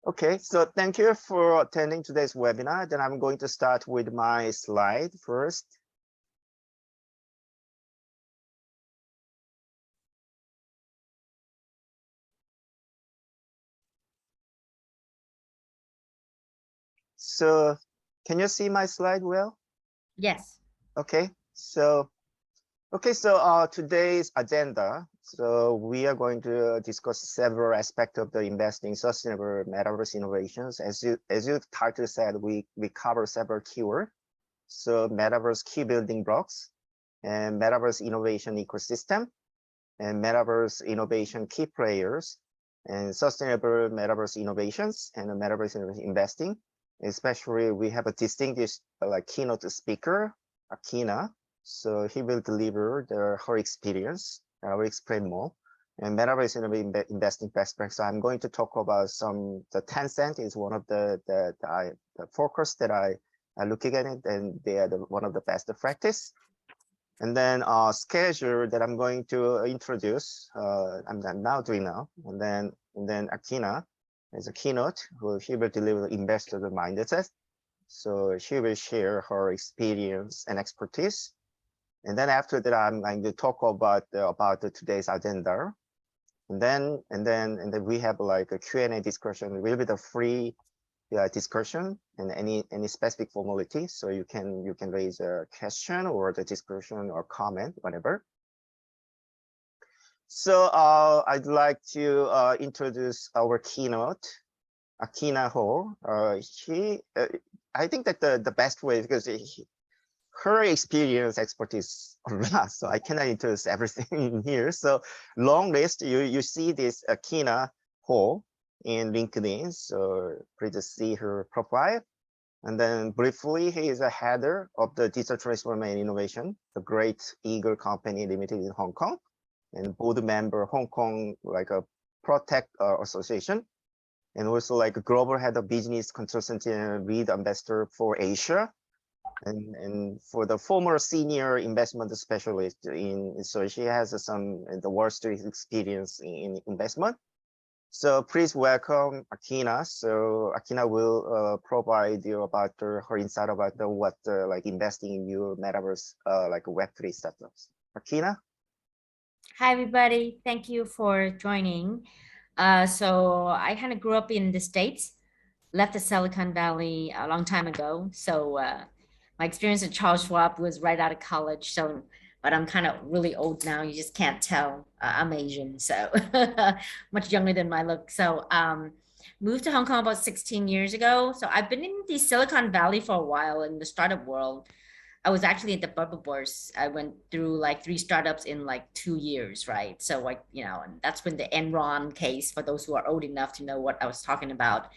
Okay, so thank you for attending today's webinar. Then I'm going to start with my slide first. So can you see my slide well? Yes. Okay, so today's agenda. So we are going to discuss several aspects of the investing sustainable metaverse innovations. As you title said, we cover several keywords. So metaverse key building blocks and metaverse innovation ecosystem and metaverse innovation key players and sustainable metaverse innovations and metaverse investing. Especially we have a distinguished keynote speaker, Akina. So he will deliver her experience. I will explain more. And metaverse investing best practice. So I'm going to talk about the Tencent is one of the focus that I looking at it, and they are one of the best practice. And then schedule that I'm going to introduce. I'm now doing now, and then Akina as a keynote, she will deliver investor mindset. So she will share her experience and expertise. And then after that, I'm going to talk about today's agenda. And then we have like a Q&A discussion. It will be the free discussion and any specific formality. So you can raise a question or the discussion or comment, whatever. So I'd like to introduce our keynote, Akina Ho. I think that the best way, because her experience, expertise a lot, so I cannot introduce everything in here. So long list, you see this Akina Ho in LinkedIn. So please see her profile. And then briefly, he is a header of the digital transformation and innovation, the Great Eagle Company Limited in Hong Kong, and board member Hong Kong like a Protect Association, and also like a global head of business consultancy and lead ambassador for Asia, and for the former senior investment specialist so she has some the Wall Street experience in investment. So please welcome Akina. So Akina will provide you about her insight about what like investing in new metaverse like Web3 startups. Akina. Hi, everybody. Thank you for joining. So I kind of grew up in the States, left the Silicon Valley a long time ago. So my experience at Charles Schwab was right out of college. So, but I'm kind of really old now. You just can't tell. I'm Asian, so much younger than my look. So moved to Hong Kong about 16 years ago. So I've been in the Silicon Valley for a while in the startup world. I was actually at the bubble burst. I went through like 3 startups in like 2 years, right? So like, and that's when the Enron case, for those who are old enough to know what I was talking about.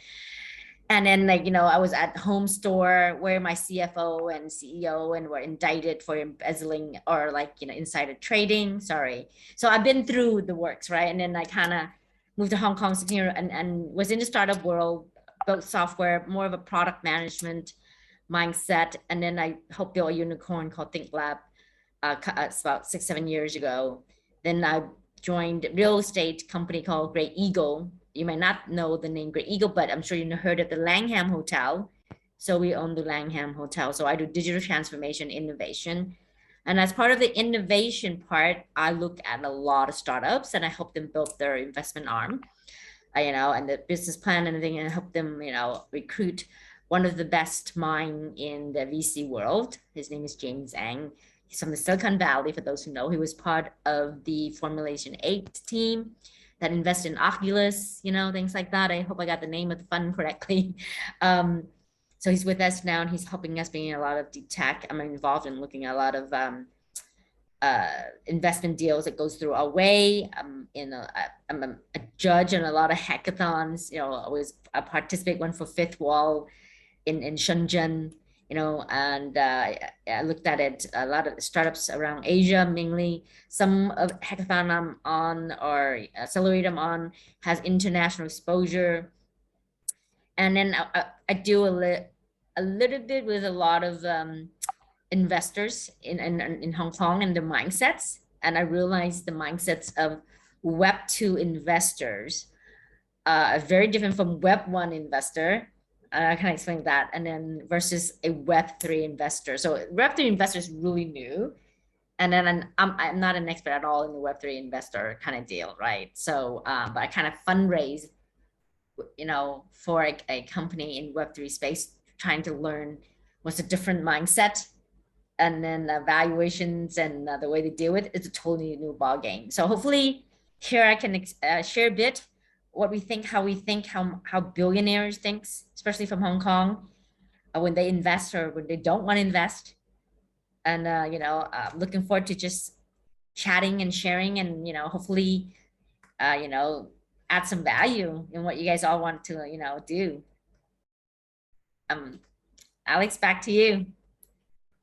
And then like, I was at Home Store where my CFO and CEO and were indicted for embezzling or like, insider trading. Sorry. So I've been through the works, right? And then I kind of moved to Hong Kong and was in the startup world, built software, more of a product management mindset. And then I helped build a unicorn called ThinkLab. It's about 6-7 years ago. Then I joined a real estate company called Great Eagle. You might not know the name Great Eagle, but I'm sure you heard of the Langham Hotel. So we own the Langham Hotel. So I do digital transformation innovation. And as part of the innovation part, I look at a lot of startups and I help them build their investment arm, and the business plan and everything, and help them, recruit one of the best mind in the VC world. His name is James Ang. He's from the Silicon Valley, for those who know. He was part of the Formulation 8 team that invested in Oculus, things like that. I hope I got the name of the fund correctly. So he's with us now, and he's helping us bring in a lot of deep tech. I'm involved in looking at a lot of investment deals that goes through our way. I'm a judge on a lot of hackathons. I participate one for Fifth Wall in Shenzhen, and I looked at it, a lot of startups around Asia, mainly. Some of hackathon I'm on or accelerator I'm on has international exposure. And then I do a little bit with a lot of investors in Hong Kong and the mindsets. And I realized the mindsets of Web2 investors very different from Web 1 investor. I can explain that, and then versus a Web 3 investor. So Web 3 investor is really new, and then I'm not an expert at all in the Web 3 investor kind of deal, right? So, but I kind of fundraise, for a company in Web 3 space, trying to learn what's a different mindset, and then valuations and the way they deal with it. It's a totally new ball game. So hopefully here I can share a bit what we think, how billionaires thinks, especially from Hong Kong, when they invest or when they don't want to invest. And looking forward to just chatting and sharing, and hopefully uh, you know add some value in what you guys all want to do. um Alex, back to you.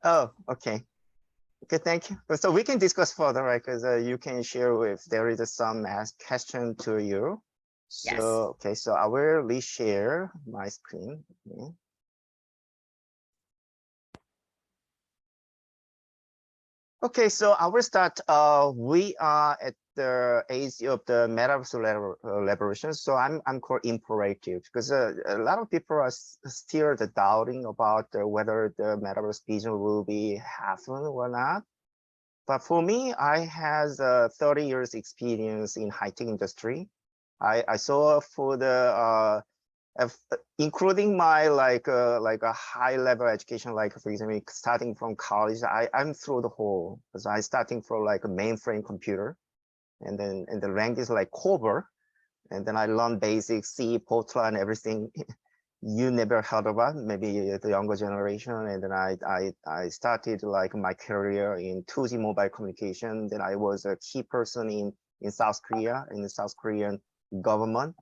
Oh, okay. Okay, thank you. So we can discuss further, right? Because you can share if there is some question to you. Yes. So, okay, so I will reshare my screen. Okay. Okay, so I will start. We are at the age of the Metaverse elaboration. So I'm called imperative because a lot of people are still doubting about whether the Metaverse vision will be happen or not. But for me, I has 30 years experience in high-tech industry. I saw for the including my like a high level education, like for example, starting from college, I'm through the whole, because I starting from like a mainframe computer, and the rank is like COBOL, and then I learned basic C, Fortran, everything you never heard about, maybe the younger generation. And then I started like my career in 2G mobile communication. Then I was a key person in South Korea, in the South Korean government.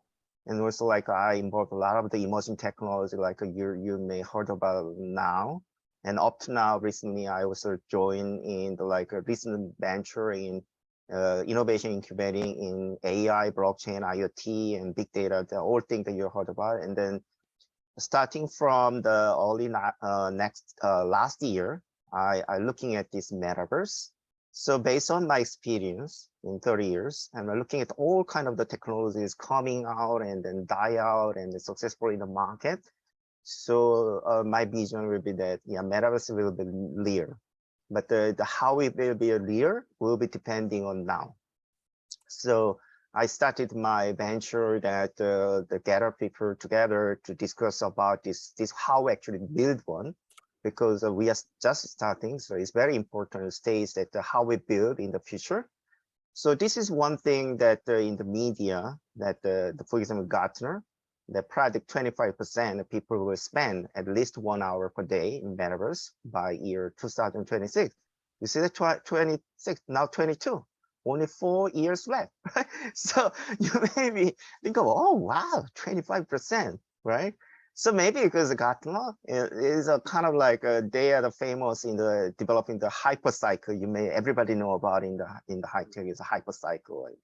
And also like I involved a lot of the emerging technology, like you may heard about now. And up to now, recently, I also joined in the like a recent venture in innovation incubating in AI, blockchain, IoT, and big data, the all things that you heard about. And then starting from the early last year, I looking at this metaverse. So based on my experience in 30 years, and we're looking at all kind of the technologies coming out and then die out and successful in the market. So my vision will be that, yeah, metaverse will be real, but the how it will be real will be depending on now. So I started my venture that gather people together to discuss about this how actually build one, because we are just starting. So it's very important stage that how we build in the future. So this is one thing that in the media that for example, Gartner, the predict 25% of people will spend at least 1 hour per day in metaverse by year 2026. You see that 26, now 22. Only 4 years left, right? So you maybe think of, oh, wow, 25%, right? So maybe because Gartner is a kind of like they are the famous in the developing the hypercycle. You may everybody know about in the high tech is a hypercycle, like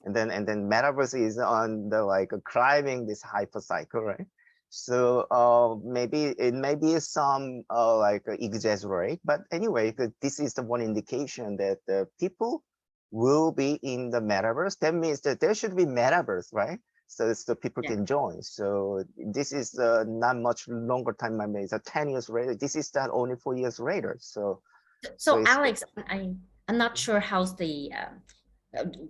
and then metaverse is on the like climbing this hypercycle, right? So maybe it may be some like exaggerate, but anyway, this is the one indication that the people will be in the metaverse. That means that there should be metaverse, right? So people can join. So this is not much longer time. I mean, it's 10 years later. This is not only 4 years later. So Alex, I'm not sure how's the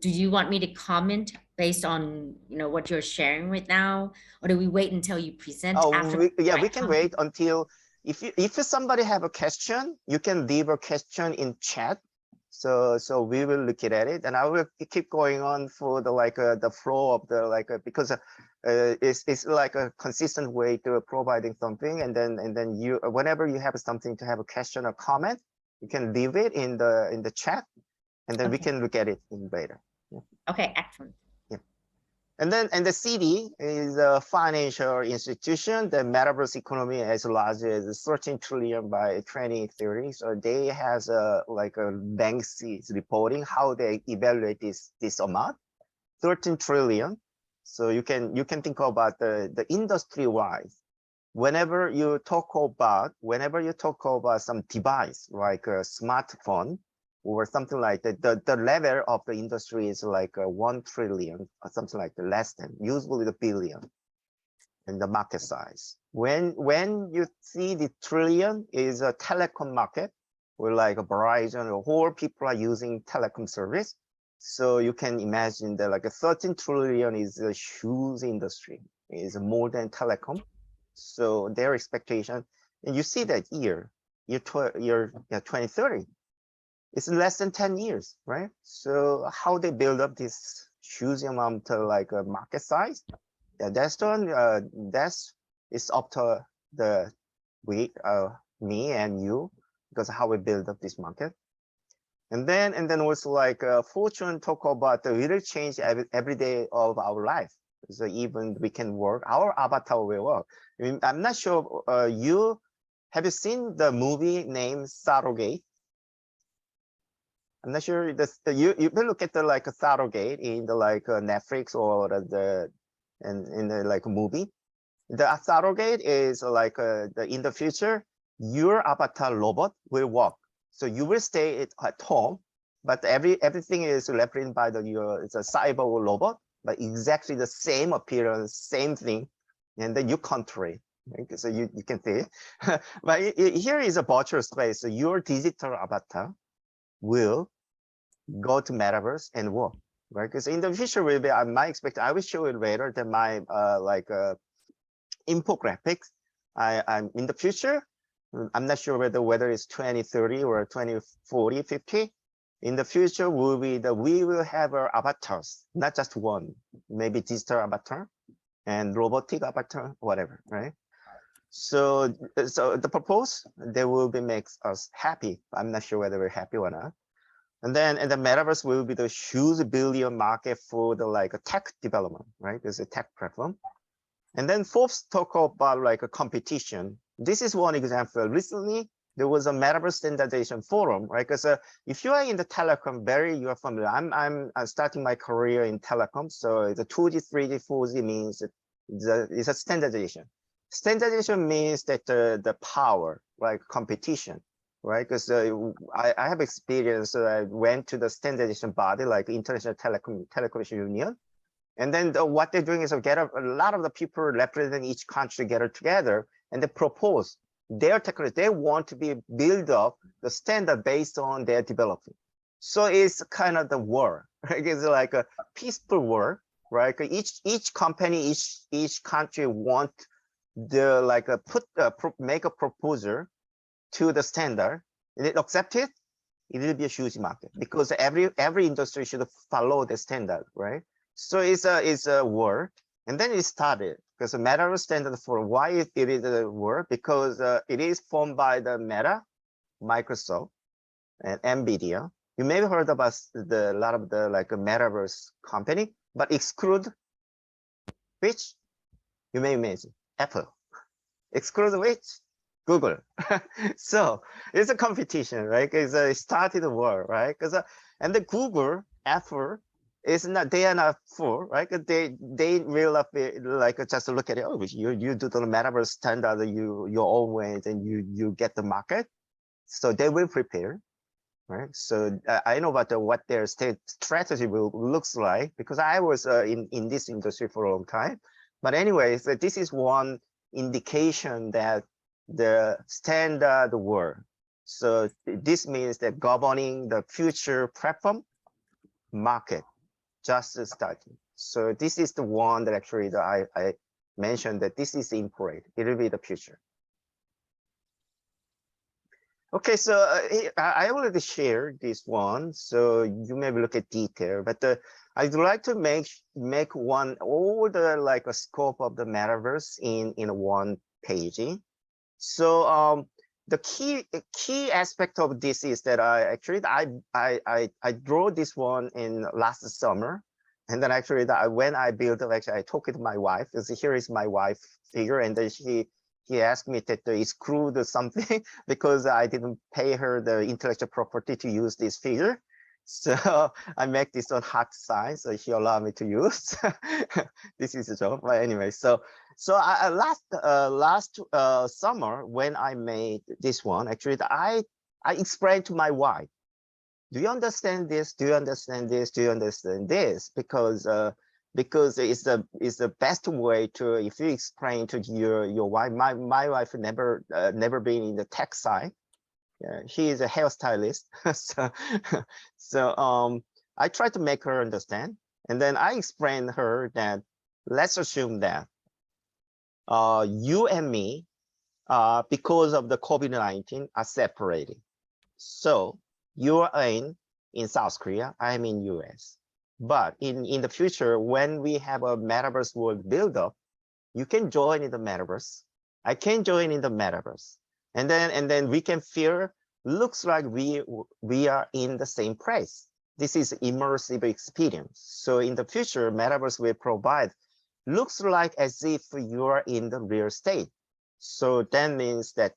do you want me to comment based on what you're sharing right now, or do we wait until you present after? Yeah, we can wait until if somebody have a question, you can leave a question in chat. So we will look at it, and I will keep going on for the like the flow of the like because it's like a consistent way to providing something, and then you whenever you have something to have a question or comment, you can leave it in the chat, and then we can look at it later. Yeah. Okay, excellent. And the CD is a financial institution. The metaverse economy as large as 13 trillion by 2030. So they has like a banks is reporting how they evaluate this amount, 13 trillion. So you can think about the industry wise. Whenever you talk about some device like a smartphone, or something like that. The level of the industry is like 1 trillion or something like that, less than, usually the billion in the market size. When you see the trillion is a telecom market, where like a Verizon, the whole people are using telecom service. So you can imagine that like a 13 trillion is a huge industry, is more than telecom. So their expectation, and you see that year 2030, it's less than 10 years, right? So how they build up this huge amount of like a market size, yeah, that's the that's it's up to the me and you, because how we build up this market. And then also like Fortune talk about the will change every day of our life. So even we can work, our avatar will work. I mean, I'm not sure you have you seen the movie named Surrogate? I'm not sure you can look at the like a Surrogate in the like Netflix or in the like movie. The Surrogate is like in the future, your avatar robot will walk. So you will stay at home, but everything is represented by it's a cyber robot, but exactly the same appearance, same thing, and then you control it. Right? So you can see it. But here is a virtual space. So your digital avatar will go to Metaverse and work. Right? Because in the future will be, I might expect, I will show it later that my infographics. I'm in the future. I'm not sure whether it's 2030 or 2040, 50. In the future, we will have our avatars, not just one, maybe digital avatar and robotic avatar, whatever, right? So the purpose, they will be makes us happy. I'm not sure whether we're happy or not. And the metaverse will be the huge billion market for the like a tech development, right? There's a tech platform. And then fourth, talk about like a competition. This is one example. Recently, there was a Metaverse standardization forum, right? Because if you are in the telecom, you are familiar. I'm starting my career in telecom, so the 2G, 3G, 4G means it's a standardization. Standardization means that the power, like competition, right? Because I have experience. I went to the standardization body, like International Telecommunication Union. And then what they're doing is get a lot of the people representing each country together and they propose their technology. They want to build up the standard based on their development. So it's kind of the war, right? It's like a peaceful war, right? Each company, each country want the like make a proposal to the standard, and it accept it. It will be a huge market because every industry should follow the standard, right? So it's a war, and then it started because the Metaverse standard for why it is a war, because it is formed by the Meta, Microsoft, and Nvidia. You may have heard about a lot of the like a Metaverse company, but exclude which you may imagine Apple, exclude which Google. So it's a competition, right? Because it started a war, right? Because and the Google, Apple is not, they are not full, right? Because they will like just look at it. Oh, you do the metaverse standard your own way, and you get the market. So they will prepare, right? So I know about what their strategy looks like because I was in this industry for a long time. But anyways, this is one indication that the standard were. So this means that governing the future platform market just starting. So this is the one that actually that I mentioned that this is important. It will be the future. Okay, so I already shared this one, so you may look at detail, but I'd like to make one all the like a scope of the metaverse in one page. So the key aspect of this is that I drew this one in last summer, and then actually when I built it, actually I talked to my wife. Because here is my wife figure, and then he asked me to exclude something because I didn't pay her the intellectual property to use this figure. So I make this on hot sign, so she allowed me to use. This is a joke, but anyway. So last summer when I made this one, actually I explained to my wife do you understand this? Do you understand this? Do you understand this? Because it's the best way to, if you explain to your wife. My wife never been in the tech side. Yeah, she is a hairstylist. so I try to make her understand, and then I explain her that let's assume that you and me, because of the COVID-19, are separated. So you are in South Korea, I'm in US. But in the future, when we have a metaverse world build up, you can join in the metaverse. I can join in the metaverse. And then we can feel, looks like we are in the same place. This is immersive experience. So in the future, metaverse will provide, looks like as if you are in the real state. So that means that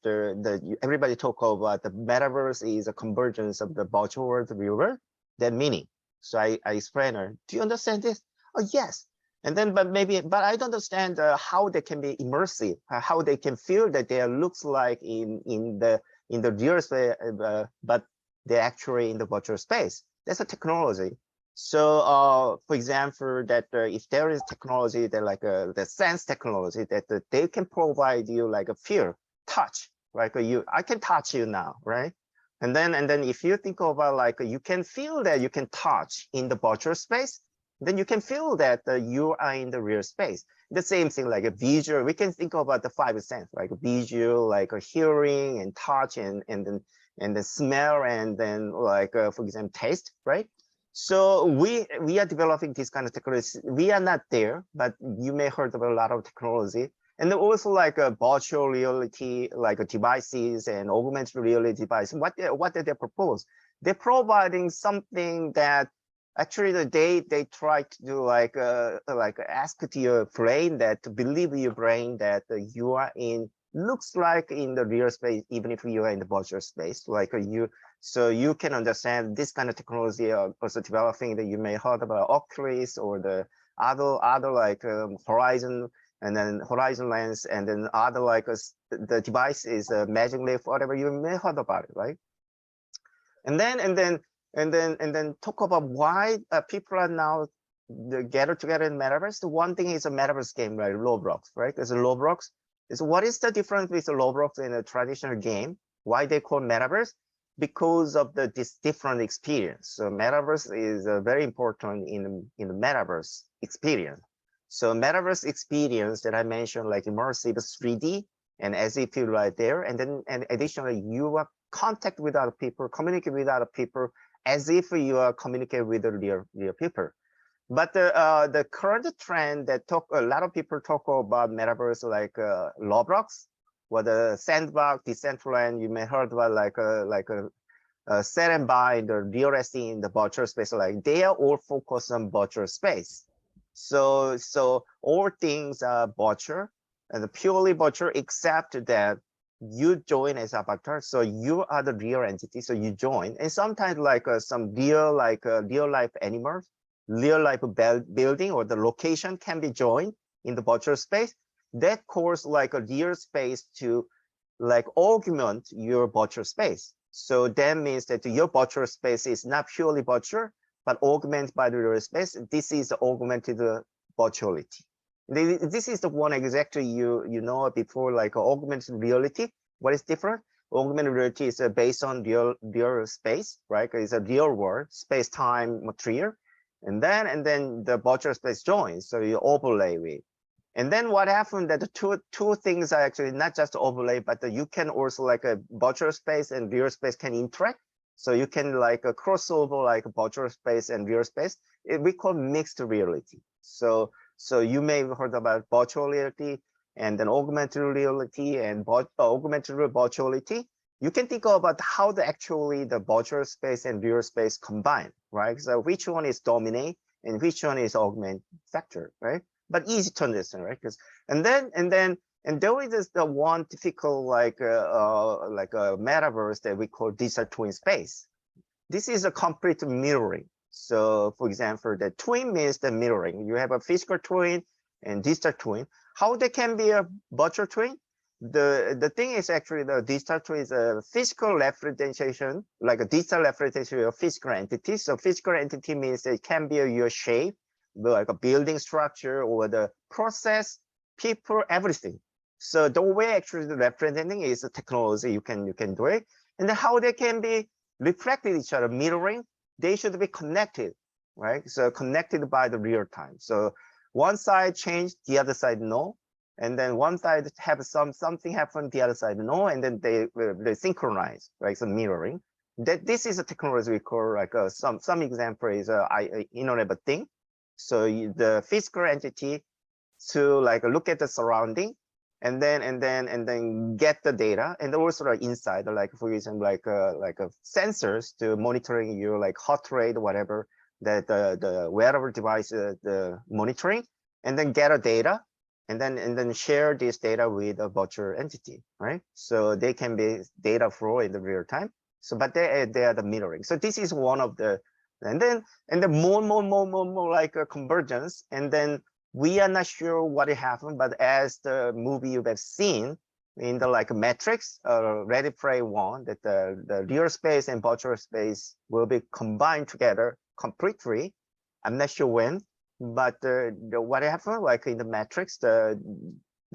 everybody talk about the metaverse is a convergence of the virtual world, the real world. That meaning. So I explain her, do you understand this? Oh, yes. And then, but I don't understand how they can be immersive, how they can feel that they looks like in the real space, but they're actually in the virtual space. That's a technology. So, for example, that if there is technology that like the sense technology that they can provide you like a feel, touch, like I can touch you now, right? And then if you think about like you can feel that you can touch in the virtual space, then you can feel that you are in the real space. The same thing like a visual. We can think about the five senses, like a visual, like a hearing and touch, and then smell, and then like for example taste, right? So we are developing this kind of technology. We are not there, but you may heard of a lot of technology. And then also like a virtual reality, like devices and augmented reality devices. What did they propose? They're providing something that actually they try to do like ask to your brain, that to believe your brain that you are in, looks like in the real space, even if you are in the virtual space, like so you can understand this kind of technology also developing, that you may heard about Oculus or the other like Horizon, and then Horizon Lens, and then other like the device is Magic Leap, whatever, you may heard about it, right? And then talk about why people are now gather together in metaverse. The one thing is a metaverse game, right? Roblox, right? There's a Roblox. So what is the difference with the Roblox in a traditional game? Why they call metaverse? Because of this different experience. So metaverse is very important in the metaverse experience. So metaverse experience that I mentioned, like immersive 3D, and as if you're right there, and then additionally you are contact with other people, communicate with other people as if you are communicating with the real people. But the current trend that a lot of people talk about metaverse, like Roblox, or the Sandbox, Decentraland, you may heard about like a set and buy, the real estate in the virtual space, like they are all focused on virtual space. So all things are virtual and purely virtual, except that you join as avatar, so you are the real entity, so you join. And sometimes like some real life animals, real life building, or the location can be joined in the virtual space. That calls like a real space to like augment your virtual space. So that means that your virtual space is not purely virtual, but augmented by the real space. This is augmented virtuality. This is the one exactly you know before, like augmented reality. What is different? Augmented reality is based on real space, right? It's a real world, space-time material, and then the virtual space joins, so you overlay with. And then what happened that the two things are actually not just overlay, but you can also like a virtual space and real space can interact. So you can like a crossover like virtual space and real space. We call mixed reality. So you may have heard about virtual reality and then augmented reality and augmented virtuality. You can think about how actually the virtual space and real space combine, right? So which one is dominate and which one is augment factor, right? But easy to understand, right? And there is the one typical like a metaverse that we call digital twin space. This is a complete mirroring. So for example, the twin means the mirroring. You have a physical twin and digital twin. How they can be a virtual twin? the thing is actually the digital twin is a physical representation, like a digital representation of physical entity. So physical entity means it can be your shape, like a building structure or the process, people, everything. So the way actually the representing is a technology, you can do it. And then how they can be reflected each other, mirroring, they should be connected, right? So connected by the real time. So one side changed, the other side no. And then one side have something happen, the other side no, and then they synchronize, right? So mirroring. That this is a technology we call like some example is Internet of Thing. So the physical entity to like look at the surrounding, and then get the data, and also like inside, like for example, like sensors to monitoring your like heart rate, whatever that the wearable device the monitoring, and then get a data, and then share this data with a virtual entity, right? So they can be data flow in the real time. So, but they are the mirroring. So this is one of the, and then more like a convergence, and then we are not sure what happened, but as the movie you have seen in the like Matrix, Ready Player One, that the real space and virtual space will be combined together completely. I'm not sure when, but what happened, like in the Matrix, the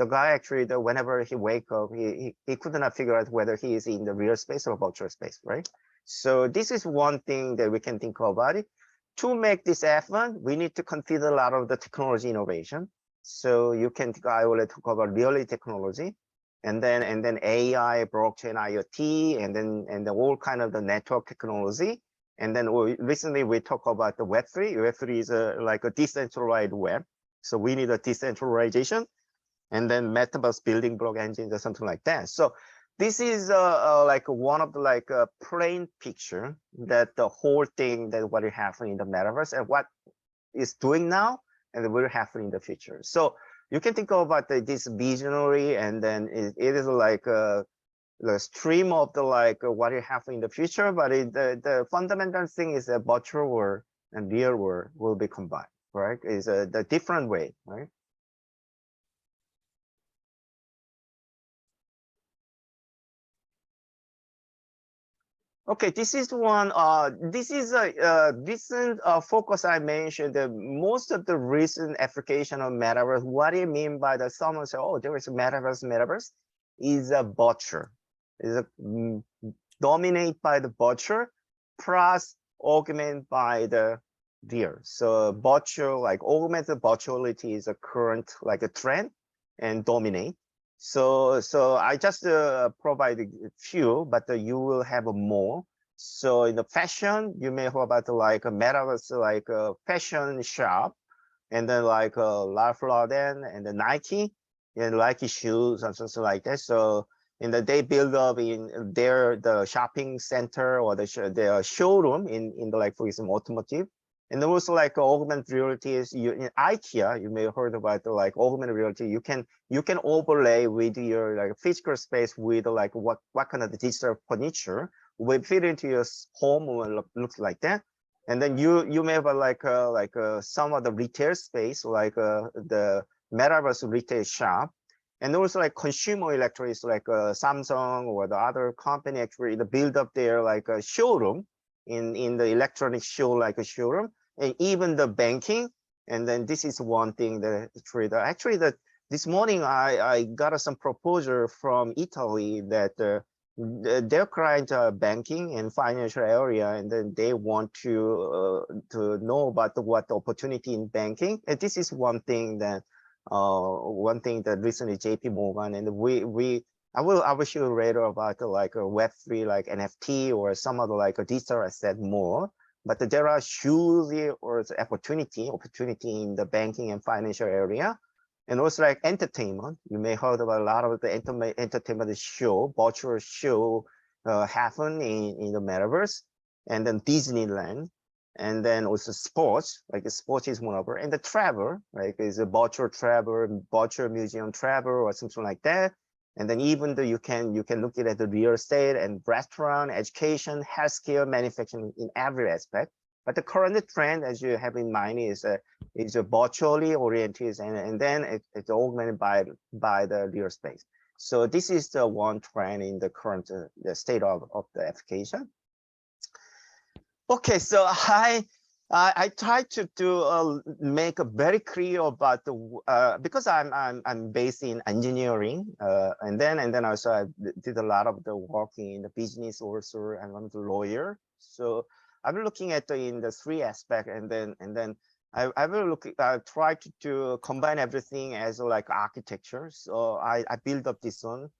guy actually, whenever he wake up, he could not figure out whether he is in the real space or virtual space, right? So this is one thing that we can think about it. To make this happen, we need to consider a lot of the technology innovation. So you can, I will talk about really technology, and then AI, blockchain, IoT, and then all kind of the network technology. And then recently we talk about the Web3. Web3 is like a decentralized web. So we need a decentralization, and then Metaverse building block engines or something like that. So this is like one of the like plain picture that the whole thing that what is happening in the Metaverse and what is doing now and will happen in the future. So you can think about this visionary, and then it is like the stream of the like what will happen in the future, but the fundamental thing is that virtual world and real world will be combined, right? Is the different way, right? Okay, this is one. This is a recent focus I mentioned. Most of the recent application of metaverse. What do you mean by that? Someone say, "Oh, there is a metaverse." Metaverse is a virtual. Is a dominate by the virtual, plus augment by the real. So virtual, like augmented virtuality, is a current like a trend and dominate. So I just provide a few, but you will have more. So in the fashion, you may hear about like a metaverse, like a fashion shop, and then like Ralph Lauren and the Nike, and Nike shoes and something like that. So in the they build up in the shopping center or their showroom in the like for example automotive. And also like augmented reality is in IKEA, you may have heard about the like augmented reality. You can overlay with your like physical space with like what kind of digital furniture will fit into your home or looks like that. And then you may have some of the retail space like the metaverse retail shop, and also like consumer electronics like Samsung or the other company actually build up their like a showroom in the electronic show like a showroom, and even the banking. And then this is one thing that actually that this morning I got some proposal from Italy that their client banking and financial area, and then they want to know about what the opportunity in banking. And this is one thing that recently JP Morgan, and I will show you later about like a Web3 like NFT or some other like a digital asset more. But there are huge or opportunity in the banking and financial area. And also like entertainment. You may heard about a lot of the entertainment show, virtual show happen in the metaverse, and then Disneyland, and then also sports, like the sports is one of it, and the travel, like is a virtual travel, virtual museum travel or something like that. And then even though you can look at the real estate and restaurant, education, healthcare, manufacturing in every aspect. But the current trend, as you have in mind, is virtually oriented, and then it's augmented by the real space. So this is the one trend in the current the state of the application. Okay, so I try to make a very clear about the because I'm based in engineering and then also I did a lot of the work in the business also, and I'm the lawyer. So I'm looking at the in the three aspect, and then I will look try to combine everything as like architecture. So I build up this one.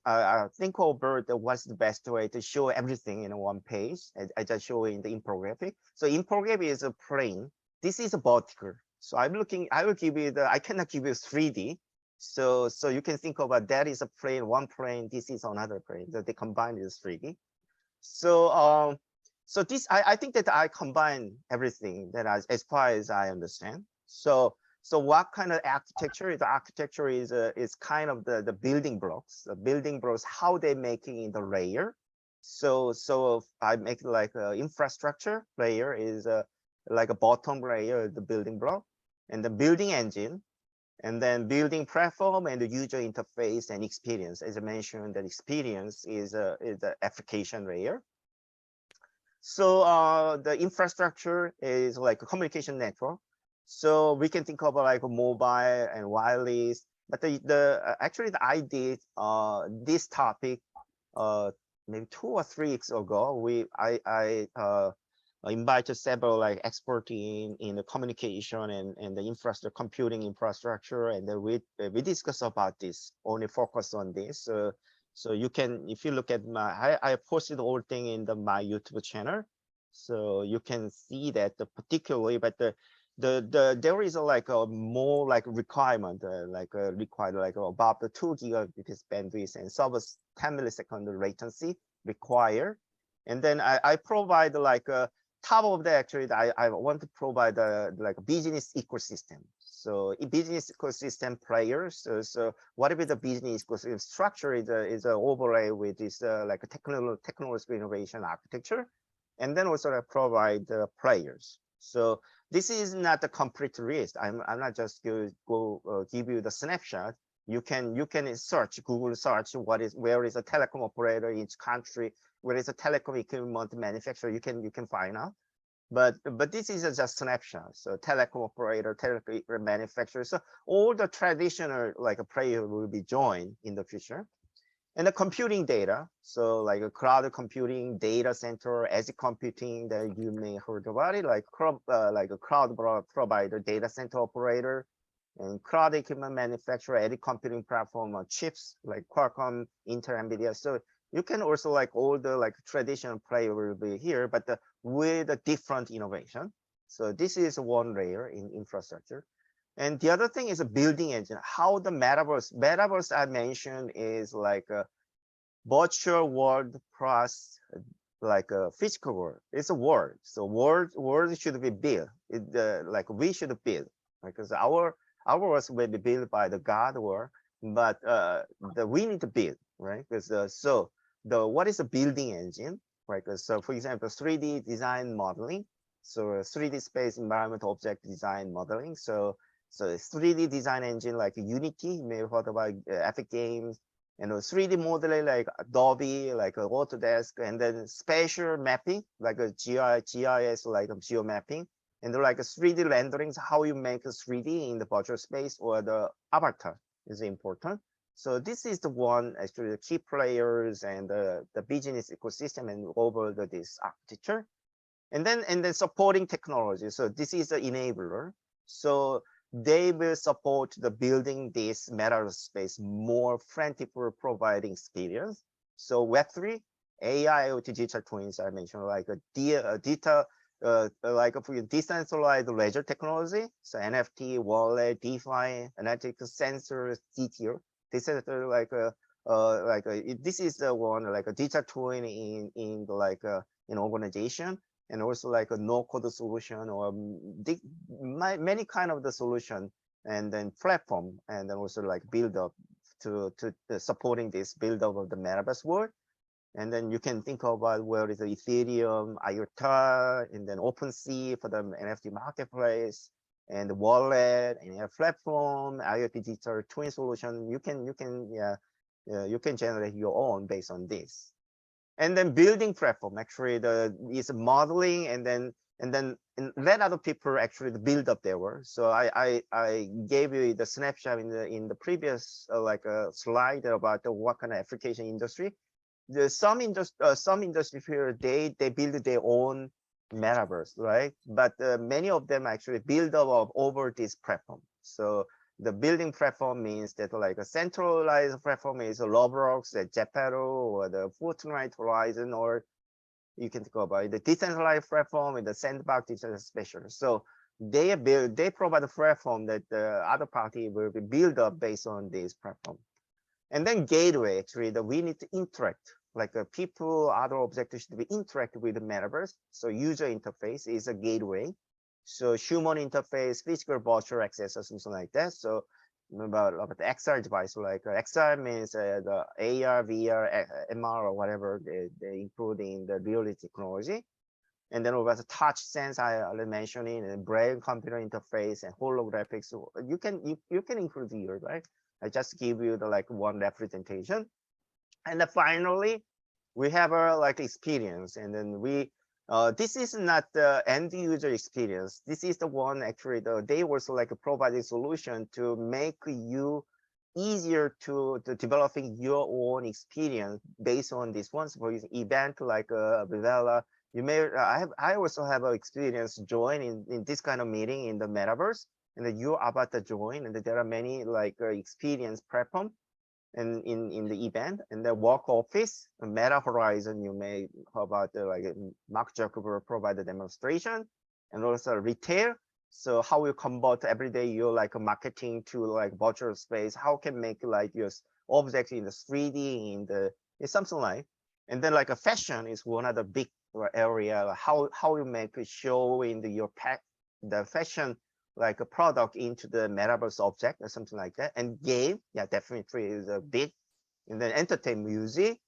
I think over what's the best way to show everything in one page. I just show in the infographic. So infographic is a plane. This is a vertical. So I'm looking, I will give you I cannot give you 3D. So you can think about that is a plane, one plane, this is another plane. So they combine is 3D. So so this I think that I combine everything that as far as I understand. So what kind of architecture? The architecture is kind of the building blocks. The building blocks, how they making in the layer. So I make like a infrastructure layer is like a bottom layer, the building block, and the building engine, and then building platform and the user interface and experience. As I mentioned, that experience is the application layer. So the infrastructure is like a communication network. So we can think of like a mobile and wireless. But actually I did this topic maybe 2 or 3 weeks ago. I invited several like experts in the communication and the infrastructure, computing infrastructure, and then we discuss about this. Only focus on this. So you can, if you look at I posted the whole thing in my YouTube channel, so you can see that particularly, but there is like a more like requirement, required like about the 2 gigabits bandwidth and service 10 millisecond latency required. And then I provide like a top of that. Actually, I want to provide like a business ecosystem. So business ecosystem players. So whatever the business ecosystem structure is an overlay with this like a technological innovation architecture, and then also I provide players. So this is not a complete list. I'm not just go give you the snapshot. You can search Google search where is a telecom operator in each country, where is a telecom equipment manufacturer. You can find out. But this is just snapshot. So telecom operator, telecom manufacturer. So all the traditional like a player will be joined in the future. And the computing data, so like a cloud computing, data center, edge computing that you may heard about it, like a cloud provider, data center operator, and cloud equipment manufacturer, edge computing platform, chips like Qualcomm, Intel, NVIDIA. So you can also like all the like traditional player will be here, but with a different innovation. So this is one layer in infrastructure. And the other thing is a building engine. How the metaverse I mentioned is like a virtual world plus like a physical world. It's a world. So world should be built. Like we should build, because our world will be built by the God world, but we need to build, right? Because what is a building engine, right? So for example, 3D design modeling. So 3D space environment object design modeling. So 3D design engine like Unity, you may have heard about Epic Games, and 3D modeling like Adobe, like Autodesk, and then spatial mapping like a GIS, like a geo mapping, and like 3D renderings, how you make a 3D in the virtual space or the avatar is important. So this is the one actually the key players and the business ecosystem and over this architecture, and then supporting technology. So this is the enabler. So they will support the building this metaverse space more friendly for providing experience. So Web3, AI, IoT, digital twins, I mentioned like a data, like for decentralized ledger technology. So NFT, wallet, DeFi, analytics, sensors, CTO. This is this is the one like a digital twin in like an organization, and also like a no-code solution or many kind of the solution, and then platform, and then also like build up to supporting this build up of the metaverse world. And then you can think about where is the Ethereum, IOTA, and then OpenSea for the NFT marketplace, and the wallet, and a platform, IoT digital twin solution. You can You can generate your own based on this. And then building platform, actually is modeling, and then let other people actually build up their work. So I gave you the snapshot in the previous slide about what kind of application industry. There's some industry here, they build their own metaverse, right? But many of them actually build up over this platform. So the building platform means that like a centralized platform is a Roblox, a Geppetto, or the Fortnite Horizon, or you can think about the decentralized platform with the sandbox digital special. So they provide a platform that the other party will be built up based on this platform. And then gateway, actually, that we need to interact, like people, other objects should be interact with the metaverse. So user interface is a gateway. So human interface, physical virtual access, or something like that. So about the XR device, like XR means the AR, VR, MR, or whatever they include in the reality technology. And then over the touch sense, I already mentioned it, and brain computer interface and holographics. So you can include here, right? I just give you the like one representation. And then finally, we have a like experience, and then this is not the end user experience. This is the one actually they also like providing solution to make you easier to developing your own experience based on this one. So for event like Vivella, you may I also have an experience join in this kind of meeting in the metaverse, and then you avatar join, and there are many like experience platform and in the event. And the work office, Meta Horizon, you may hear about like Mark Zuckerberg provide the demonstration, and also retail. So how you convert everyday your like marketing to like virtual space, how can make like your object in the 3D in the it's something like. And then like a fashion is one of the big area, how you make a show in your pack the fashion like a product into the metaverse object or something like that. And game, yeah, definitely is a big. And then entertain, music,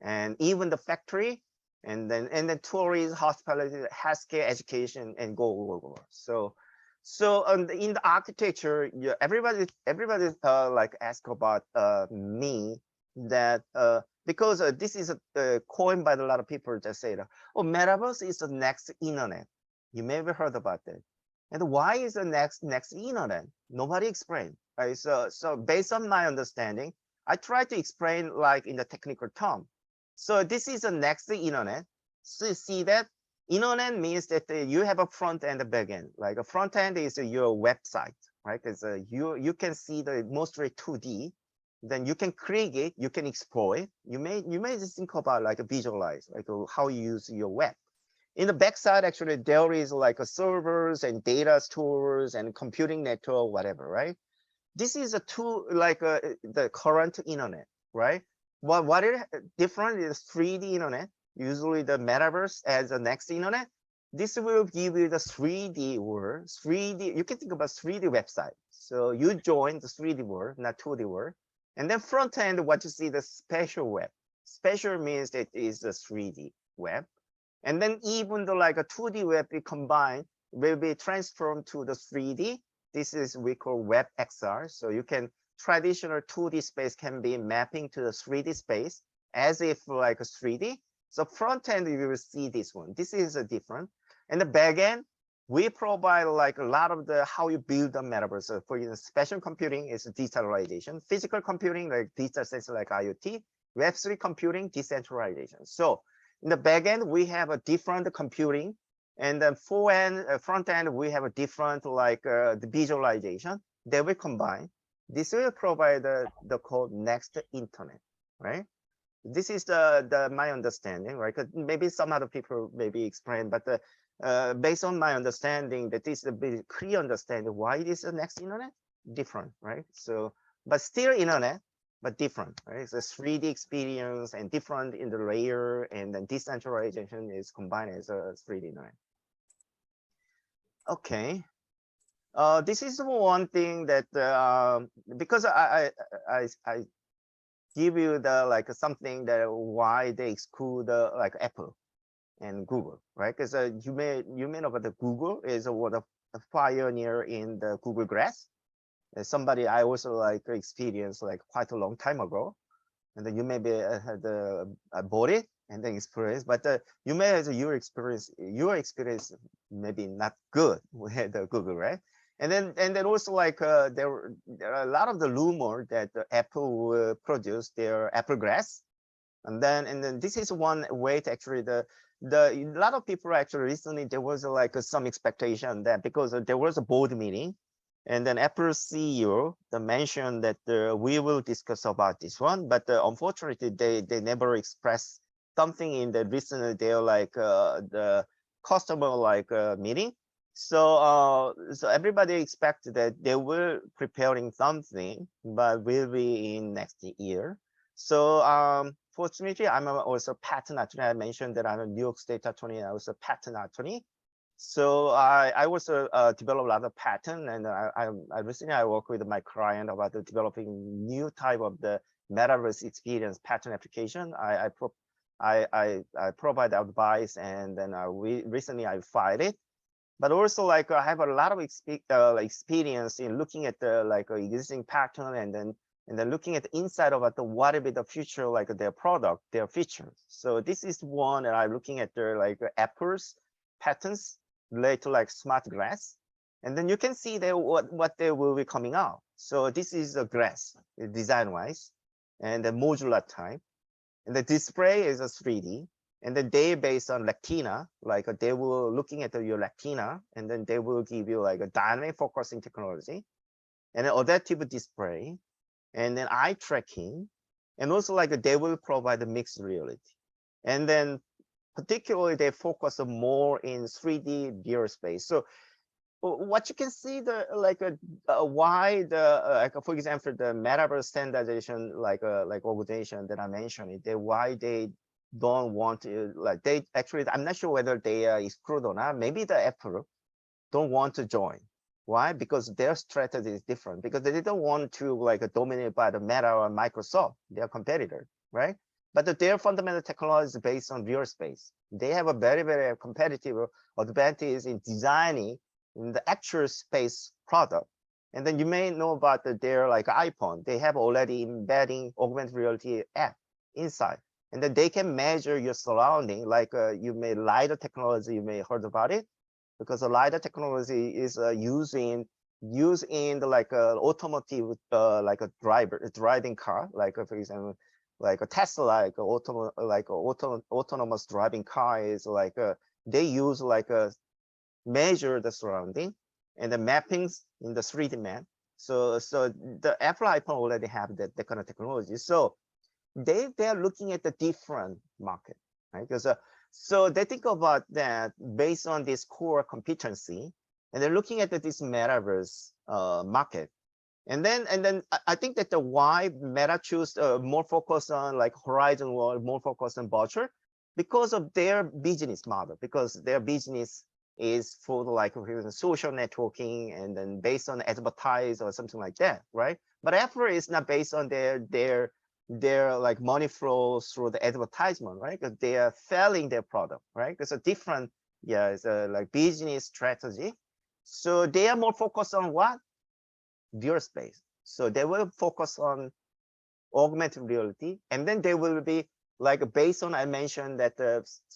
and even the factory, and then tourism, hospitality, healthcare, education, and go. So in the architecture, yeah, everybody like ask about me that because this is coined by a lot of people just say that, oh, metaverse is the next internet. You may have heard about that. And why is the next internet? Nobody explained. Right? So based on my understanding, I try to explain like in the technical term. So this is the next internet. So you see that internet means that you have a front end and back end. Like a front end is your website, right? Because you can see the mostly 2D. Then you can create it, you can explore it. You may just think about like a visualize, like how you use your web. In the backside, actually, there is like a servers and data stores and computing network, whatever, right? This is a tool like the current internet, right? What is different is 3D internet. Usually the metaverse as the next internet. This will give you the 3D world. 3D, you can think about 3D website. So you join the 3D world, not 2D world. And then front end, what you see, the special web. Special means it is the 3D web. And then even though like a 2D web be combined will be transformed to the 3D. This is we call web XR. So you can traditional 2D space can be mapping to the 3D space as if like a 3D. So front end, you will see this one. This is a different. And the back end, we provide like a lot of the how you build a metaverse. So for instance, spatial computing is decentralization. Physical computing, like digital sense like IoT. Web3 computing, decentralization. So in the back end, we have a different computing. And then front end, we have a different like the visualization. They will combine. This will provide the code next internet, right? This is the my understanding, right? Because maybe some other people maybe explain, but based on my understanding, that is a bit clear understanding why it is the next internet different, right? So, but still internet, but different, right? It's a 3D experience and different in the layer, and then decentralization is combined as a 3D internet. Okay. This is one thing that because I give you the like something that why they exclude like Apple and Google, right? Because you may know that Google is one of the pioneer in the Google Glass. Somebody I also like experienced like quite a long time ago. and then you maybe had bought it and then experience, but you may have your experience maybe not good with the Google, right? And then also like there are a lot of the rumor that Apple will produce their Apple Glass, and then this is one way to actually a lot of people actually recently there was like some expectation that because there was a board meeting, and then Apple CEO mentioned that we will discuss about this one, but unfortunately they never expressed something in the recent they're like the customer like meeting. So everybody expected that they were preparing something, but will be in next year. So fortunately, I'm also a patent attorney. I mentioned that I'm a New York State attorney. I was a patent attorney. So I also develop a lot of patent, and I recently I work with my client about developing new type of the metaverse experience patent application. I provide advice, and then we recently I filed it. But also like I have a lot of experience in looking at the like existing pattern, and then looking at the inside of the what will be the future like their product, their features. So this is one that I'm looking at the like Apple's patents related to like smart glass, and then you can see there what they will be coming out. So this is a glass design wise, and the modular type, and the display is a 3D. And then they based on Akina, like they will looking at your Akina, and then they will give you like a dynamic focusing technology, and an adaptive display, and then eye tracking, and also like they will provide a mixed reality. And then particularly they focus more in 3D real space. So what you can see the like why the like for example the metaverse standardization like organization that I mentioned, they why they don't want to like they actually I'm not sure whether they are excluded or not. Maybe the Apple don't want to join. Why? Because their strategy is different, because they don't want to like dominate by the Meta or Microsoft, their competitor, right? But their fundamental technology is based on real space. They have a very, very competitive advantage in designing in the actual space product. And then you may know about their like iPhone. They have already embedding augmented reality app inside, and then they can measure your surrounding. Like you may LiDAR technology, you may heard about it, because the LiDAR technology is used in the like automotive like a driving car, like for example like a Tesla, like autonomous driving car is like they use like a measure the surrounding and the mappings in the 3D map. So the Apple iPhone already have that kind of technology. So they're looking at the different market, right? Because so they think about that based on this core competency, and they're looking at this metaverse market. And then I think that the why Meta choose more focus on like Horizon World, more focus on virtual, because of their business model, because their business is for the like social networking, and then based on advertise or something like that, right? But Apple is not based on their like money flows through the advertisement, right? Because they are selling their product, right? It's a different, yeah, it's a like business strategy. So they are more focused on what? Real space. So they will focus on augmented reality, and then they will be like based on I mentioned that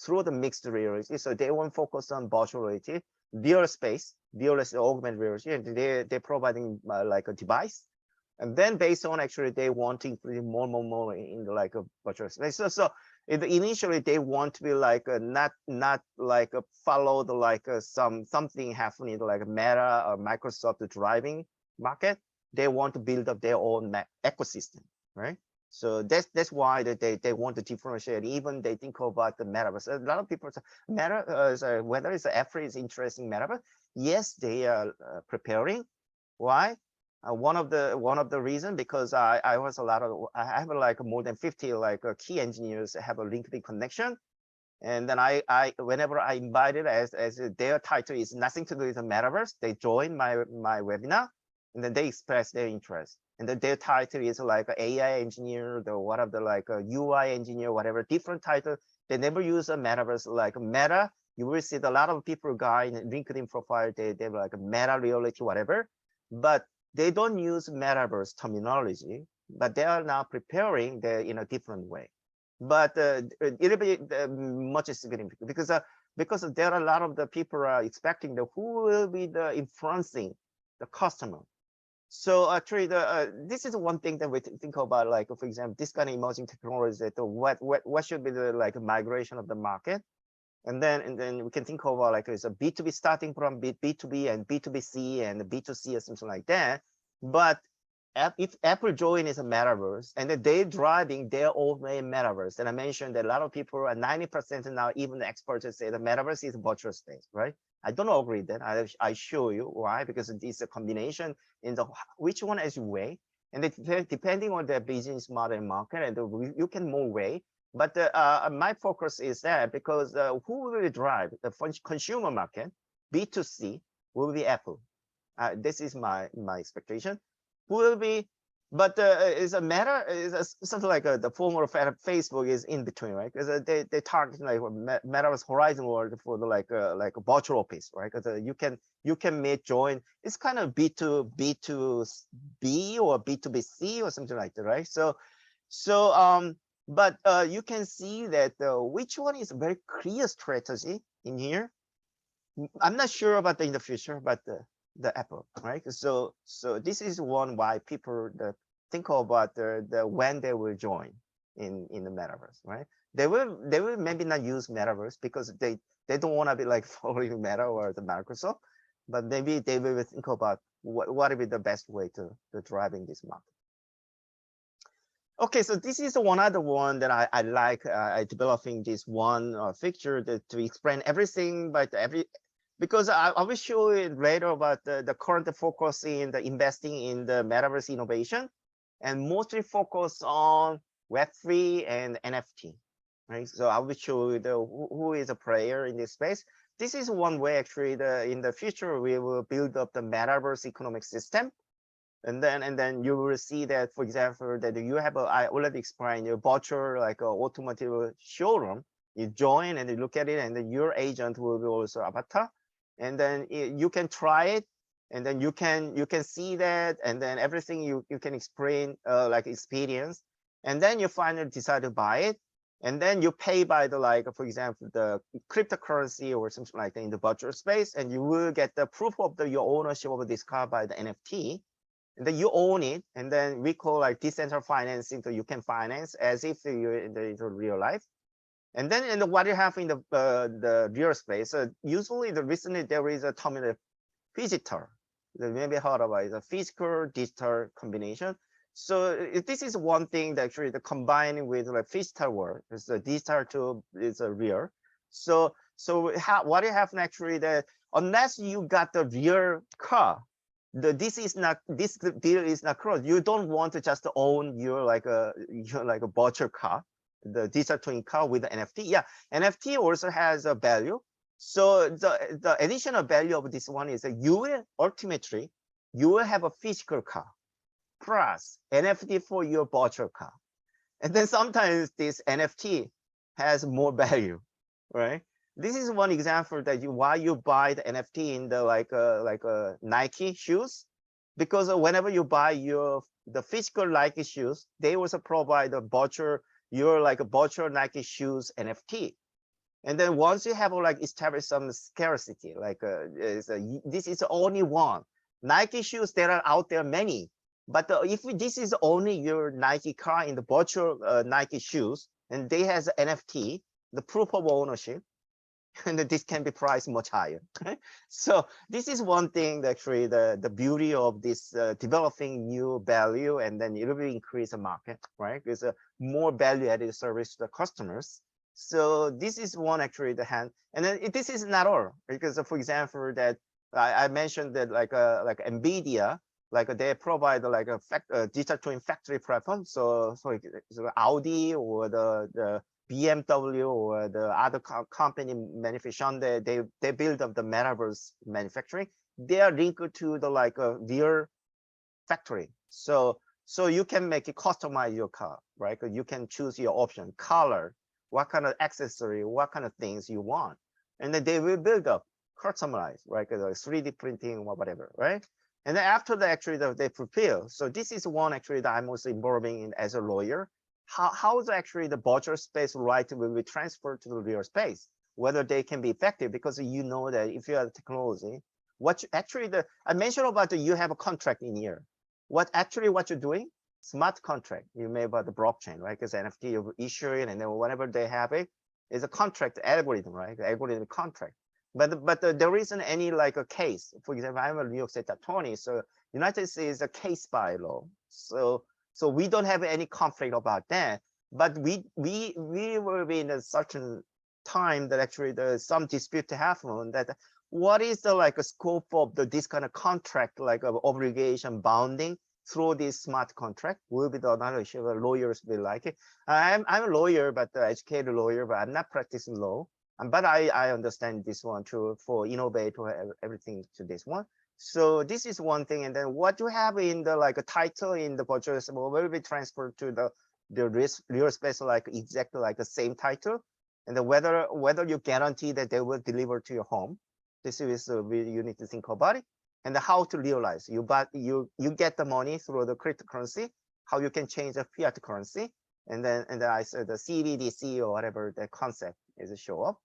through the mixed reality. So they won't focus on virtual reality, real space, real augmented reality, and they're providing like a device. And then based on actually they want to include more in the like a virtual space. So initially they want to be like not like follow the like something happening like Meta or Microsoft driving market. They want to build up their own ecosystem, right? So that's why they want to differentiate. Even they think about the metaverse. A lot of people say meta whether it's Apple is interested in metaverse. Yes, they are preparing. Why? One of the reason, because I have like more than 50 like key engineers have a LinkedIn connection, and then I whenever I invited as their title is nothing to do with the metaverse, they join my webinar, and then they express their interest. And then their title is like AI engineer, the what of the like UI engineer, whatever different title. They never use a metaverse like Meta. You will see a lot of people guy in LinkedIn profile, they have like a meta reality, whatever, but they don't use metaverse terminology. but they are now preparing in a different way. But it'll be much significant because there are a lot of the people are expecting who will be the influencing the customer. So actually, this is one thing that we think about, like for example, this kind of emerging technologies. That what should be the like migration of the market, and then we can think about like it's a B2B starting from B2B and B2BC and B2C or something like that. But if Apple join is a metaverse and then they're driving their own metaverse, and I mentioned that a lot of people are 90% now, even the experts say the metaverse is a virtual space, right? I don't agree that. I show you why, because it's a combination in the which one is way, and depending on the business model and market, and you can move way. But my focus is that because who will drive the consumer market, B2C, will be Apple. This is my expectation. Will be, but it's a matter is something like the former Facebook is in between, right? Because they target like Metaverse Horizon World for the like a virtual office, right? Because you can join. It's kind of B2B or B2BC or something like that, right? But you can see that which one is a very clear strategy in here. I'm not sure about in the future, but the Apple, right? So this is one why people think about the when they will join in the metaverse, right? They will maybe not use metaverse because they don't want to be like following Meta or the Microsoft, but maybe they will think about what would be the best way to driving this market. Okay, so this is one other one that I like developing this one feature to explain everything, but because I will show you later about the current focus in the investing in the metaverse innovation, and mostly focus on Web3 and NFT, right? So I will show you who is a player in this space. This is one way actually in the future we will build up the metaverse economic system. And then you will see that, for example, that you have I already explained your virtual like automotive showroom. You join and you look at it, and then your agent will be also avatar, and then you can try it, and then you can see that, and then everything you can explain like experience, and then you finally decide to buy it, and then you pay by the like for example the cryptocurrency or something like that in the virtual space, and you will get the proof of your ownership of this car by the NFT. And then you own it, and then we call like decentralized financing, so you can finance as if you're in the real life. And then what you have in the real space, usually recently there is a term of physical. You maybe heard about it, a physical digital combination. So this is one thing that actually the combining with like physical world, because the digital too is a real. So what you have actually that unless you got the real car, this deal is not closed. You don't want to just own your like a virtual car, the digital twin car with the NFT. Yeah, NFT also has a value. So the additional value of this one is that you will have a physical car plus NFT for your virtual car, and then sometimes this NFT has more value, right? This is one example that why you buy the NFT in the like Nike shoes, because whenever you buy the physical Nike shoes, they also provide a virtual virtual Nike shoes NFT. And then once you have like established some scarcity, like this is only one Nike shoes. There are out there many, but if this is only your Nike car in the virtual Nike shoes, and they has NFT, the proof of ownership, and this can be priced much higher. So this is one thing that actually the beauty of this developing new value, and then it will increase the market, right? There's a more value added service to the customers. So this is one actually the hand, and then this is not all, because for example that I mentioned that like NVIDIA, like they provide like a digital twin factory platform. So Audi or the BMW or the other company manufacturing, they build up the metaverse manufacturing. They are linked to the like a real factory. So you can make it customize your car, right? You can choose your option, color, what kind of accessory, what kind of things you want, and then they will build up, customize, right? Like 3D printing or whatever, right? And then after that, actually, they prepare. So this is one actually that I'm also involving in as a lawyer. How is actually the virtual space right will be transferred to the real space, whether they can be effective, because you know that if you have technology, actually I mentioned about you have a contract in here. What you're doing, smart contract, you made about the blockchain, right? Because NFT you issue it, and then whenever they have it, is a contract algorithm, right? The algorithm contract. But there isn't any like a case. For example, I'm a New York State attorney, so United States is a case by law. So we don't have any conflict about that. But we will be in a certain time that actually there's some dispute to happen, that what is the like a scope of this kind of contract, like of obligation bounding through this smart contract will be the another issue. Lawyers will like it. I'm a lawyer, but educated lawyer, but I'm not practicing law. But I understand this one too, for innovate or everything to this one. So this is one thing. And then what you have in the like a title in the virtual will be transferred to the real space, like exactly like the same title. And then whether you guarantee that they will deliver to your home. This is you need to think about it. And how to realize you get the money through the cryptocurrency, how you can change the fiat currency. And then I said the CBDC or whatever the concept is show up.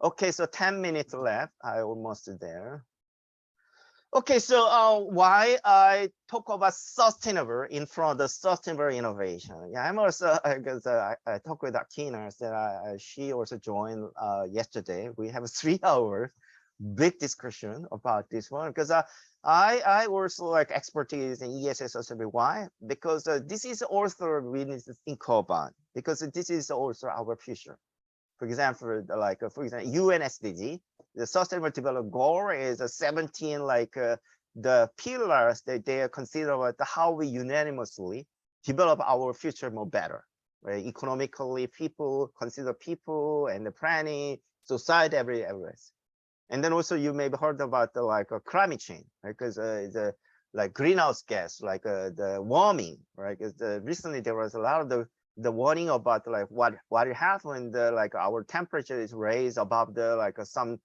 Okay, so 10 minutes left. I almost there. Okay, so why I talk about sustainable in front of the sustainable innovation? Yeah, I'm also because I talked with Akina, that she also joined yesterday. We have 3 hours big discussion about this one, because I also like expertise in ESS also. Why? Because this is also we need to think about, because this is also our future. For example, for example, UN SDG, the Sustainable Development Goal is 17 the pillars that they consider how we unanimously develop our future more better, right? Economically, people consider people and the planet, society, everywhere. And then also you may have heard about the climate change, right? Because the like greenhouse gas, the warming, right? Because recently there was a lot of the warning about what will happen when our temperature is raised above the some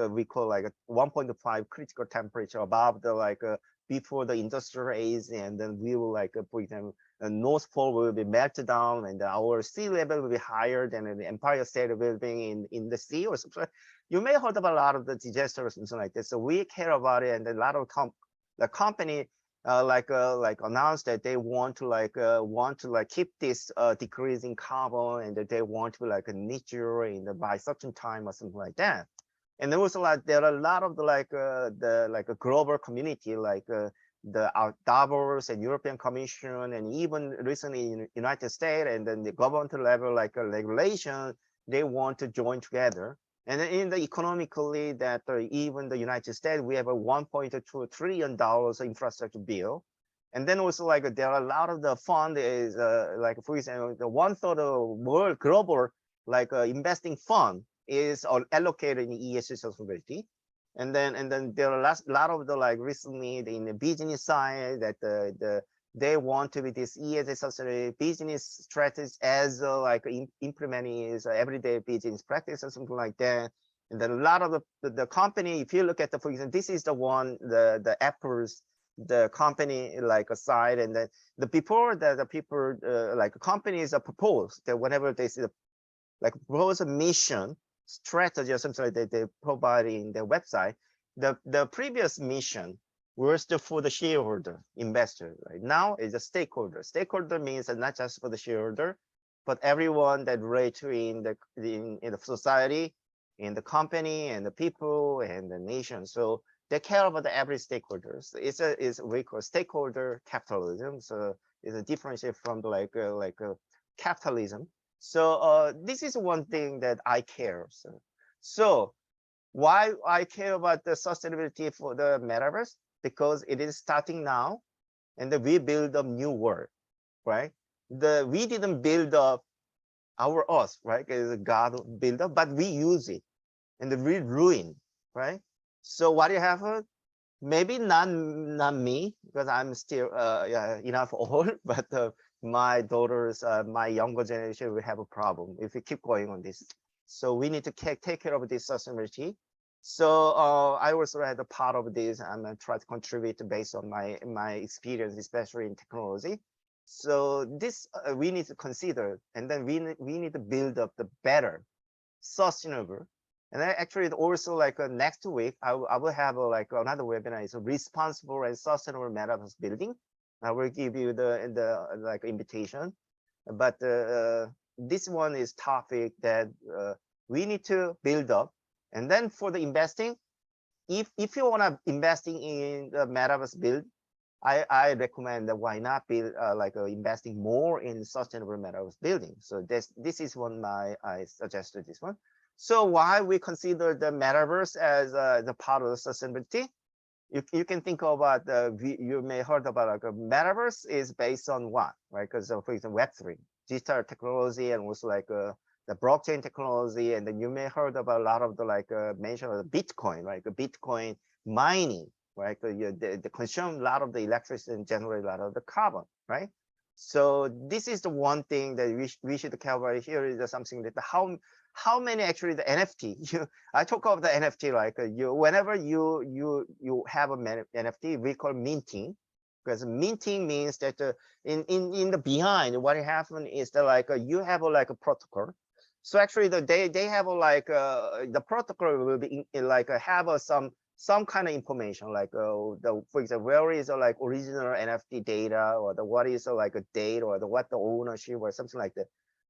we call a 1.5 critical temperature above the before the industrial age, and then we will for example the North Pole will be melted down, and our sea level will be higher than the Empire State Building in the sea or something. You may have heard about a lot of the disasters and something like this. So we care about it, and a lot of the company announced that they want to keep this decreasing carbon, and that they want to net zero by certain time or something like that. And there was there are a lot of the global community the Davos and European Commission, and even recently in United States, and then the government level regulation, they want to join together. And in the economically, that even the United States, we have a $1.2 trillion infrastructure bill. And then also there are a lot of the fund is for example, the 1/3 of world global investing fund is allocated in ESG sustainability. And then there are a lot of the recently in the business side that they want to be this ESG sustainability business strategy as implementing is everyday business practice or something like that. And then a lot of the company, if you look at for example, this is the one the Apple's the company side, and then the people companies are proposed that whenever they see propose a mission strategy or something like that they provide in their website, the previous mission was for the shareholder investor. Right now is a stakeholder. Stakeholder means that not just for the shareholder, but everyone that relate in the society, in the company, and the people, and the nation. So they care about every stakeholders. It's we call stakeholder capitalism. So it's a differentiate from the capitalism. So this is one thing that I care. So why I care about the sustainability for the metaverse? Because it is starting now, and we build a new world, right? We didn't build up our earth, right? God built up, but we use it, and we ruin, right? So what you have, maybe not me, because I'm still enough old, but my daughters, my younger generation will have a problem if we keep going on this. So we need to take care of this sustainability. So I also had a part of this. I'm gonna try to contribute based on my experience, especially in technology. So this we need to consider, and then we need to build up the better, sustainable. And then actually also like next week, I will have like another webinar. It's a responsible and sustainable metaverse building. I will give you the like invitation, but this one is topic that we need to build up. And then for the investing, if you want to investing in the metaverse build, I recommend that why not build like investing more in sustainable metaverse building. So this is one I suggested this one. So why we consider the metaverse as the part of the sustainability? You can think about you may heard about like a metaverse is based on what, right? Because for example, Web3, digital technology, and also like the blockchain technology, and then you may heard about a lot of the like mention of the Bitcoin, right? The Bitcoin mining, right? They consume a lot of the electricity and generate a lot of the carbon, right? So this is the one thing that we should cover here is something that how many actually the NFT I talk about the NFT like you whenever you have a NFT we call minting, because minting means that in the behind what happened is that like you have like a protocol. So actually they have like the protocol will be like have some kind of information like the for example where is like original NFT data, or the what is like a date, or the what the ownership or something like that.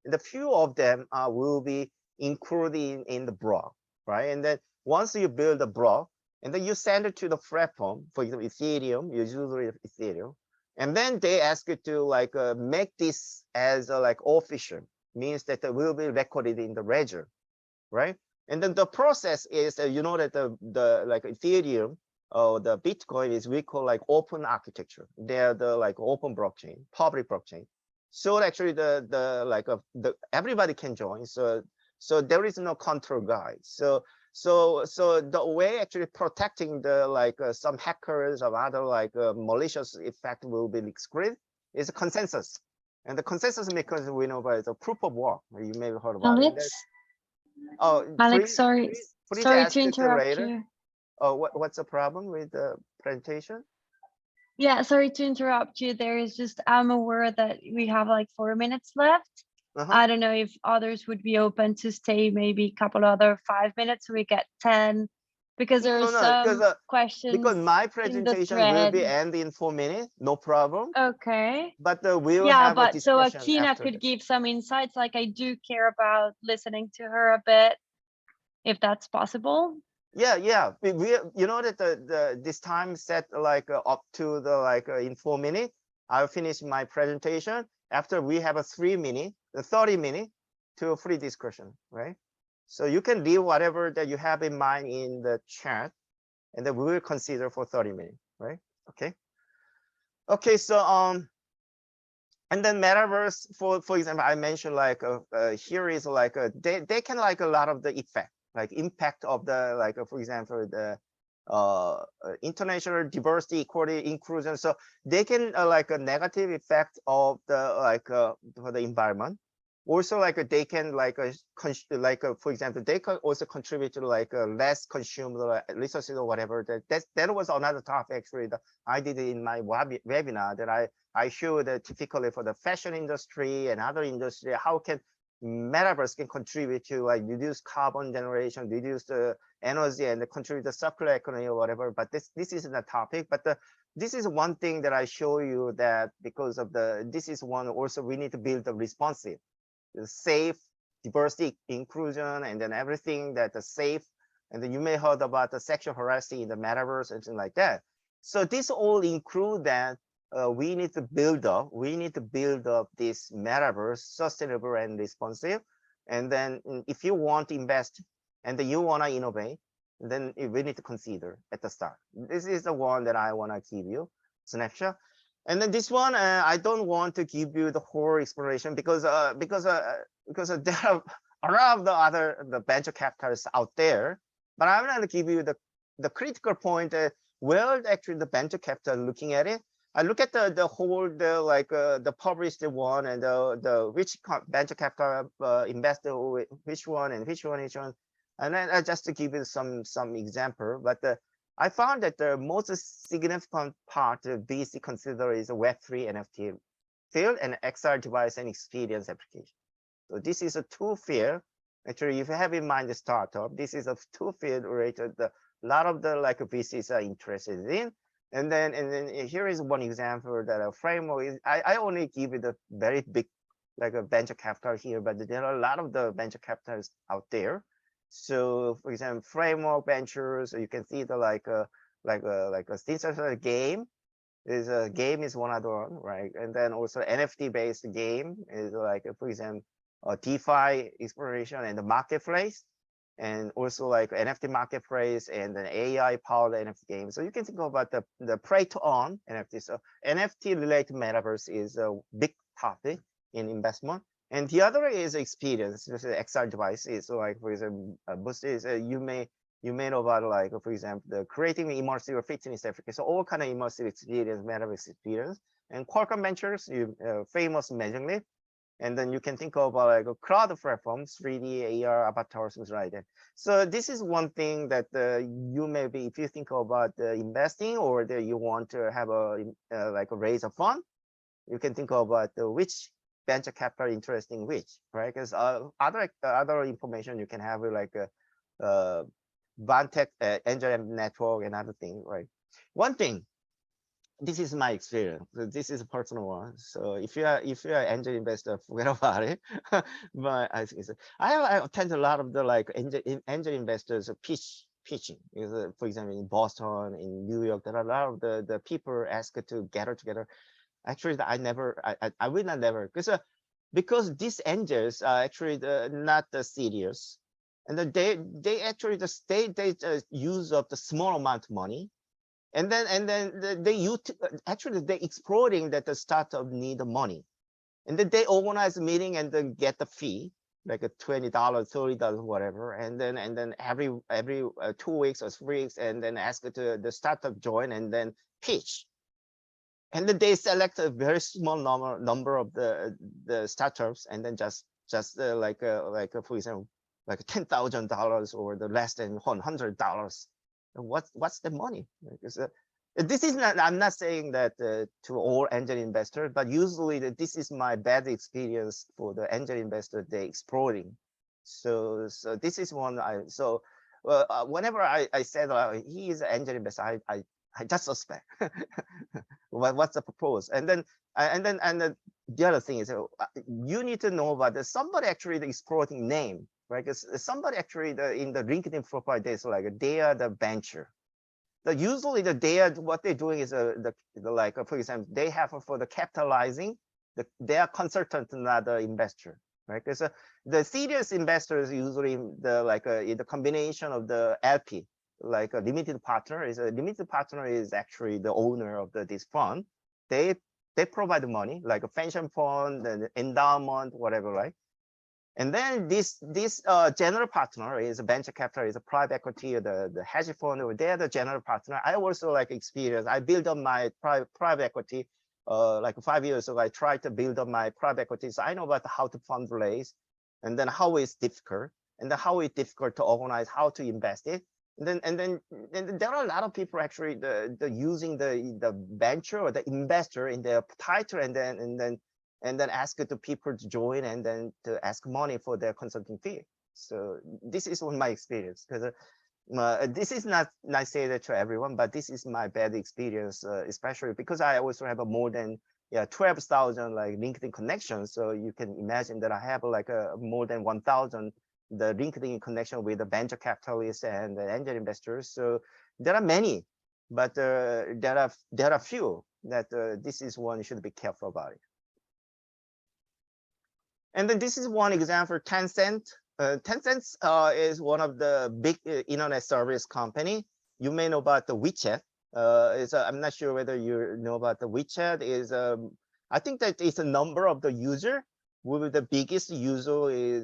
And the few of them will be included in the block, right? And then once you build a block, and then you send it to the platform, for example, Ethereum, usually Ethereum, and then they ask you to like make this as like official, means that it will be recorded in the ledger, right? And then the process is you know that the like Ethereum or the Bitcoin is we call like open architecture. They're the like open blockchain, public blockchain. So actually the like the everybody can join. So there is no control guide. So the way actually protecting the like some hackers or other like malicious effect will be excluded is a consensus. And the consensus mechanism we know about is a proof of work. You may have heard about it. Alex, Oh, Alex, sorry, please sorry ask to it interrupt later. you. Oh, what's the problem with the presentation? Yeah, sorry to interrupt you. There is just, I'm aware that we have like 4 minutes left. I don't know if others would be open to stay maybe a couple other 5 minutes so we get 10, because there are No, some because questions my in the presentation will thread. be end in 4 minutes, no problem. Okay. But we will Yeah, have a but so discussion Akina after could this. give some insights. Like I do care about listening to her a bit, if that's possible. Yeah. We you know that the this time set like up to the like in 4 minutes. I'll finish my presentation. After we have a 3 minute, the 30 minute to free discussion, right? So you can leave whatever that you have in mind in the chat, and then we will consider for 30 minutes, right? Okay. Okay. So and then metaverse for example, I mentioned like here is like they can like a lot of the effect, like impact of the like for example the international diversity, equality, inclusion. So they can like a negative effect of the like for the environment. Also like they can like for example they can also contribute to like less consumed resources or whatever. That was another topic actually that I did in my webinar that I showed that typically for the fashion industry and other industry, how can metaverse can contribute to like reduce carbon generation, reduce the energy, and contribute to circular economy or whatever. But this isn't a topic. But this is one thing that I show you that because of this is one also we need to build a responsive, safe, diversity, inclusion, and then everything that is safe. And then you may heard about the sexual harassment in the metaverse and things like that. So this all include that we need to build up this metaverse sustainable and responsive. And then if you want to invest and then you want to innovate, then we need to consider at the start. This is the one that I want to give you snapshot. And then this one, I don't want to give you the whole explanation because there are a lot of the venture capitalists out there, but I'm going to give you the critical point where actually the venture capital looking at it. I look at the whole the published one and the which venture capital investor which one and which one. And then just to give you some example, but I found that the most significant part of BC consider is a Web3 NFT field and XR device and experience application. So this is a two field. Actually, if you have in mind the startup, this is a two field related. A lot of the like VCs are interested in. And then here is one example that a framework is. I only give it a very big like a venture capital here, but there are a lot of the venture capitals out there. So for example, framework ventures, you can see the like a decentralized game is one other one, right? And then also NFT based game is like, for example, DeFi exploration and the marketplace, and also like NFT marketplace and an AI powered NFT game. So you can think about the play to earn NFT. So NFT related metaverse is a big topic in investment. And the other is experience, which is XR devices. So like, for example, boost is you may know about like, for example, the creating immersive or fitness application. So all kind of immersive experience, metaverse experience. And Qualcomm Ventures, famous Majorly. And then you can think of like a cloud platforms, 3D, AR, avatars, right there. So this is one thing that you maybe, if you think about investing or that you want to have a like a raise a fund, you can think about which venture capital interesting which, right? Because other information you can have like a Vantech angel network and other things, right? One thing, this is my experience. This is a personal one. So if you are angel investor, forget about it. But I think I attend a lot of the like angel investors pitching. For example, in Boston, in New York, there are a lot of the people ask to gather together. Actually, I will not never because these angels are actually not serious, and they actually they use up the small amount of money. And then actually they exploring that the startup need the money, and then they organize a meeting and then get the fee like a $20, $30, whatever, and then every 2 weeks or 3 weeks, and then ask the startup join and then pitch, and then they select a very small number of the startups, and then just like for example like $10,000 or the less than $100. What's the money? Because this is not, I'm not saying that to all angel investors, but usually this is my bad experience for the angel investor, they exploring. So this is one whenever I said he is an angel investor, I just suspect what's the proposal. And then the other thing is you need to know about somebody actually the exploiting name, right? Because somebody actually in the LinkedIn profile, there's like they are the venture. Usually what they're doing is like for example, they have for the capitalizing, they are consultant, not the investor, right? Because the serious investors usually the combination of the LP, like a limited partner is actually the owner of this fund. They provide the money like a pension fund, the endowment, whatever, right? And then this general partner is a venture capital, is a private equity, or the hedge fund, or they're the general partner. I also like experience. I built up my private equity like 5 years ago. I tried to build up my private equity, so I know about how to fundraise, and then how it's difficult, and then how it's difficult to organize, how to invest it. And then there are a lot of people actually using the venture or the investor in their title, and then ask the people to join, and then to ask money for their consulting fee. So this is my experience, because this is not say that to everyone, but this is my bad experience, especially because I also have more than 12,000 like LinkedIn connections. So you can imagine that I have like more than 1,000 the LinkedIn connection with the venture capitalists and the angel investors. So there are many, but there are few that this is one you should be careful about it. And then this is one example, Tencent. Tencent is one of the big internet service company. You may know about the WeChat. I'm not sure whether you know about the WeChat. I think that it's a number of the user. With the biggest user is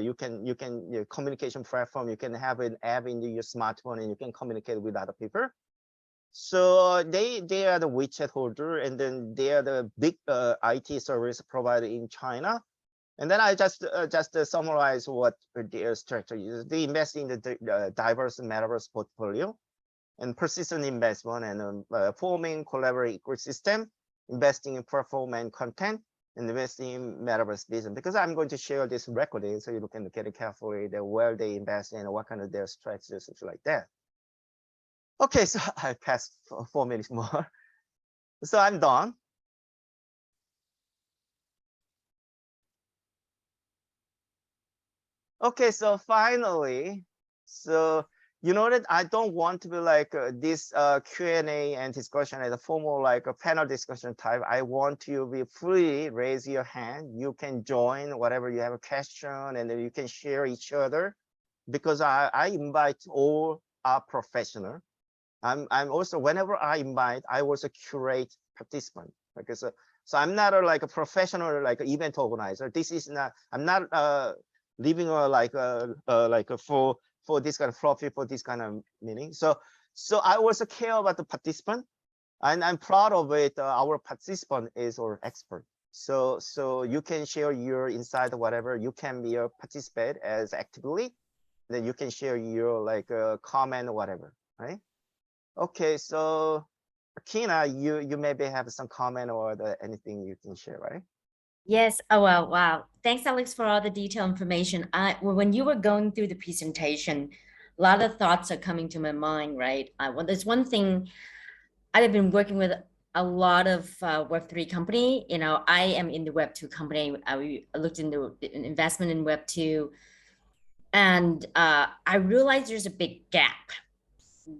you can communication platform. You can have an app in your smartphone, and you can communicate with other people. So they are the WeChat holder, and then they are the big IT service provider in China. And then I just summarize what their strategy is. They invest in the diverse metaverse portfolio and persistent investment and forming collaborative ecosystem, investing in platform and content, investing in metaverse business. Because I'm going to share this recording so you can get it carefully where they invest and what kind of their strategies like that. Okay, so I passed 4 minutes more. So I'm done. Okay, so finally, so you know that I don't want to be like this Q&A and discussion as a formal like a panel discussion type. I want you to be free, raise your hand. You can join whatever you have a question and then you can share each other because I invite all our professional. I'm also, whenever I invite, I also curate participant because so I'm not like a professional like event organizer. This is not, I'm not living like for this kind of profit for this kind of meaning. So I also care about the participant, and I'm proud of it. Our participant is our expert. So you can share your insight or whatever. You can be a participate as actively. Then you can share your like comment or whatever, right? Okay, so Akina, you maybe have some comment or anything you can share, right? Yes. Oh, well, wow. Thanks, Alex, for all the detailed information. When you were going through the presentation, a lot of thoughts are coming to my mind, right? Well, there's one thing. I've been working with a lot of Web3 company. You know, I am in the Web2 company. I looked into investment in Web2, and I realized there's a big gap.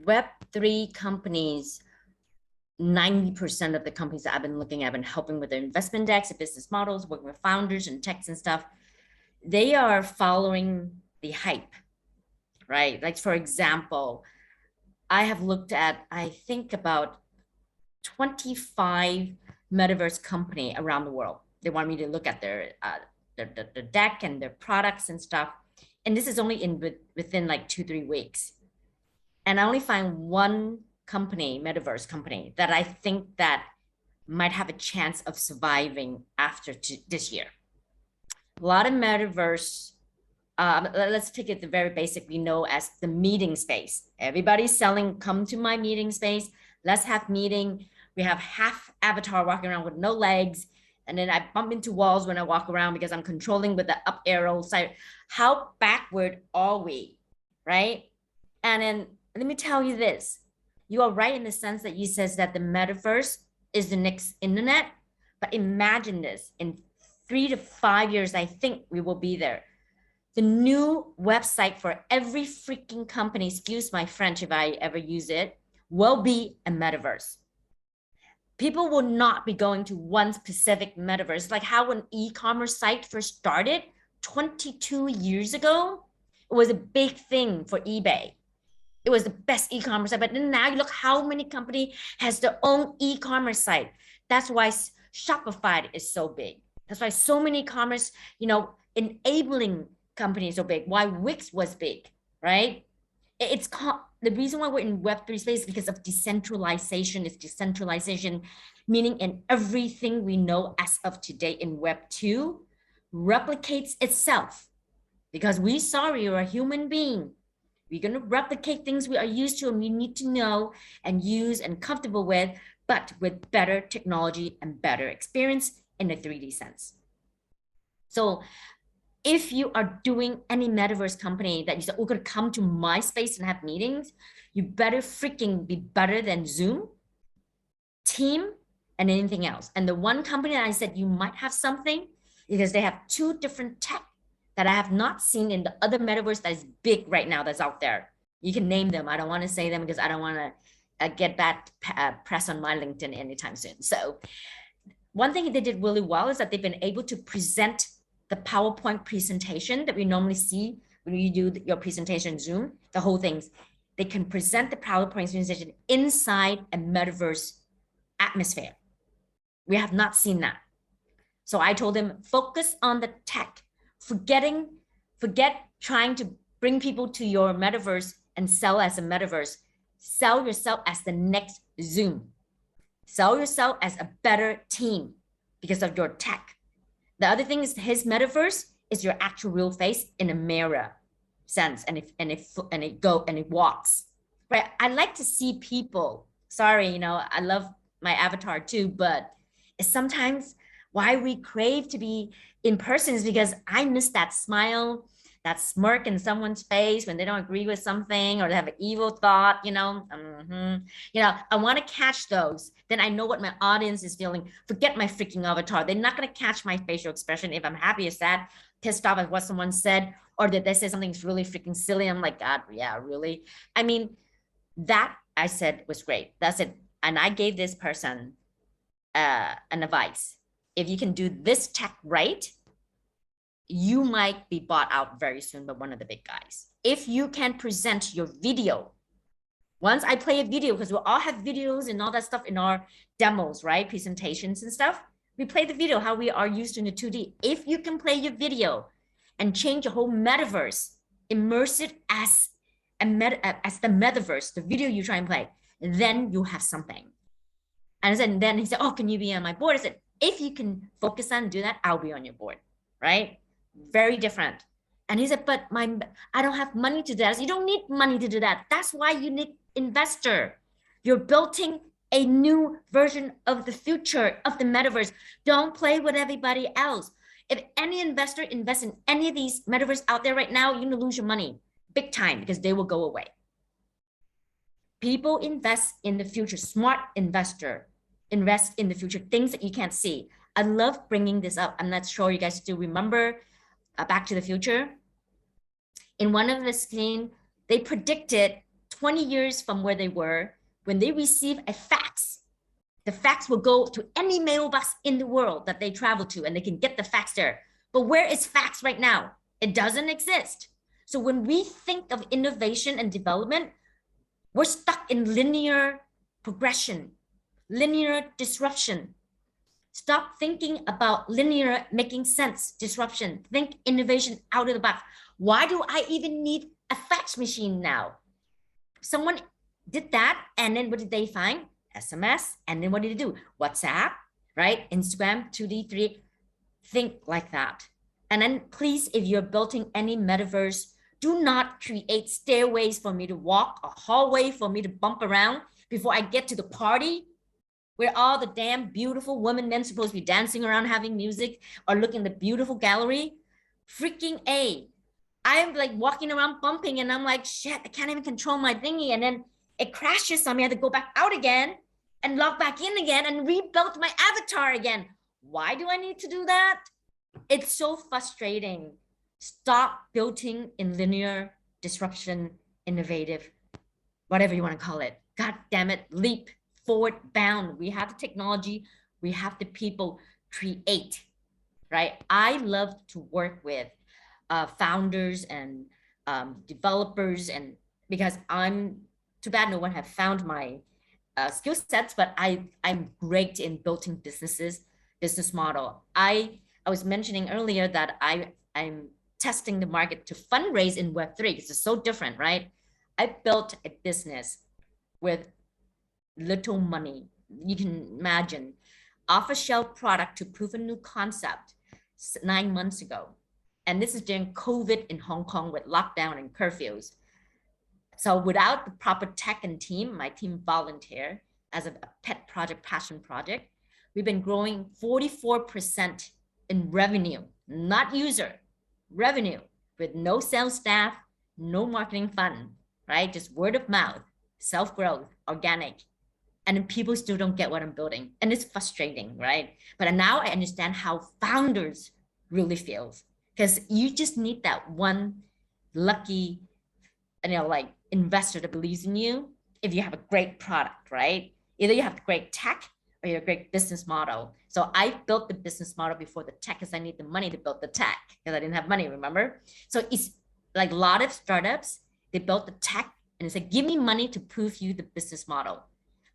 Web3 companies, 90% of the companies that I've been looking at, I've been helping with their investment decks, the business models, working with founders and techs and stuff. They are following the hype, right? Like, for example, I have looked at, I think about 25 metaverse company around the world. They want me to look at their deck and their products and stuff. And this is only within like 2-3 weeks. And I only find one company, metaverse company, that I think that might have a chance of surviving after this year. A lot of metaverse, let's take it the very basic we know as the meeting space. Everybody's selling, come to my meeting space, let's have meeting. We have half avatar walking around with no legs. And then I bump into walls when I walk around because I'm controlling with the up arrow side. How backward are we, right? And then let me tell you this. You are right in the sense that you says that the metaverse is the next internet. But imagine this, in 3 to 5 years, I think we will be there. The new website for every freaking company, excuse my French if I ever use it, will be a metaverse. People will not be going to one specific metaverse, like how an e-commerce site first started 22 years ago. It was a big thing for eBay. It was the best e-commerce site, but then now you look how many company has their own e-commerce site. That's why Shopify is so big. That's why so many commerce, enabling companies so big. Why Wix was big, right? It's the reason why we're in Web3 space is because of decentralization. It's decentralization, meaning in everything we know as of today in Web2 replicates itself. Because you're a human being. We're going to replicate things we are used to and we need to know and use and comfortable with, but with better technology and better experience in a 3D sense. So if you are doing any metaverse company that you said, we're going to come to my space and have meetings, you better freaking be better than Zoom, Team, and anything else. And the one company that I said you might have something because they have 2 different tech that I have not seen in the other metaverse that is big right now that's out there. You can name them. I don't want to say them because I don't want to get bad press on my LinkedIn anytime soon. So one thing they did really well is that they've been able to present the PowerPoint presentation that we normally see when you do your presentation in Zoom, the whole things. They can present the PowerPoint presentation inside a metaverse atmosphere. We have not seen that. So I told them, focus on the tech. Forget trying to bring people to your metaverse and sell as a metaverse. Sell yourself as the next Zoom. Sell yourself as a better team because of your tech. The other thing is his metaverse is your actual real face in a mirror sense, and it walks. Right? I like to see people. Sorry, you know, I love my avatar too, but it's sometimes why we crave to be in person is because I miss that smile, that smirk in someone's face when they don't agree with something or they have an evil thought, you know. You know, I want to catch those. Then I know what my audience is feeling. Forget my freaking avatar. They're not going to catch my facial expression if I'm happy or sad, pissed off at what someone said, or did they say something's really freaking silly. I'm like, God, yeah, really? I mean, that I said was great. That's it. And I gave this person an advice. If you can do this tech right, you might be bought out very soon by one of the big guys. If you can present your video, once I play a video, because we all have videos and all that stuff in our demos, right? Presentations and stuff. We play the video how we are used to in the 2D. If you can play your video and change the whole metaverse, immerse it as the metaverse, the video you try and play, then you have something. And then he said, oh, can you be on my board? I said, if you can focus on do that, I'll be on your board, right? Very different. And he said, but I don't have money to do that. I said, you don't need money to do that. That's why you need investor. You're building a new version of the future of the metaverse. Don't play with everybody else. If any investor invests in any of these metaverse out there right now, you're gonna lose your money big time because they will go away. People invest in the future. Smart investor invest in the future, things that you can't see. I love bringing this up. I'm not sure you guys still remember Back to the Future. In one of the scene, they predicted 20 years from where they were, when they receive a fax, the fax will go to any mailbox in the world that they travel to, and they can get the fax there. But where is fax right now? It doesn't exist. So when we think of innovation and development, we're stuck in linear progression, linear disruption. Stop thinking about linear making sense disruption. Think innovation out of the box. Why do I even need a fax machine now? Someone did that, and then what did they find? SMS, and then what did they do? WhatsApp, right? Instagram, 2D, 3D. Think like that. And then please, if you're building any metaverse, do not create stairways for me to walk, a hallway for me to bump around before I get to the party where all the damn beautiful women, men supposed to be dancing around, having music, or looking at the beautiful gallery. Freaking A. I'm like walking around bumping, and I'm like, shit, I can't even control my thingy. And then it crashes on me. I had to go back out again and log back in again and rebuild my avatar again. Why do I need to do that? It's so frustrating. Stop building in linear disruption, innovative, whatever you want to call it. God damn it, leap forward bound. We have the technology, we have the people, create, right? I love to work with founders and developers, and because I'm too bad no one have found my skill sets, but I'm great in building business model. I was mentioning earlier that I'm testing the market to fundraise in Web3 because it's so different, right? I built a business with little money. You can imagine, off-the-shelf product to prove a new concept 9 months ago. And this is during COVID in Hong Kong with lockdown and curfews. So without the proper tech and team, my team volunteer as a pet project, passion project, we've been growing 44% in revenue, not user, revenue, with no sales staff, no marketing fund, right? Just word of mouth, self-growth, organic. And then people still don't get what I'm building. And it's frustrating, right? But now I understand how founders really feel, because you just need that one lucky, like investor that believes in you if you have a great product, right? Either you have great tech or you're a great business model. So I built the business model before the tech because I need the money to build the tech because I didn't have money, remember? So it's like a lot of startups, they built the tech and they said, give me money to prove you the business model.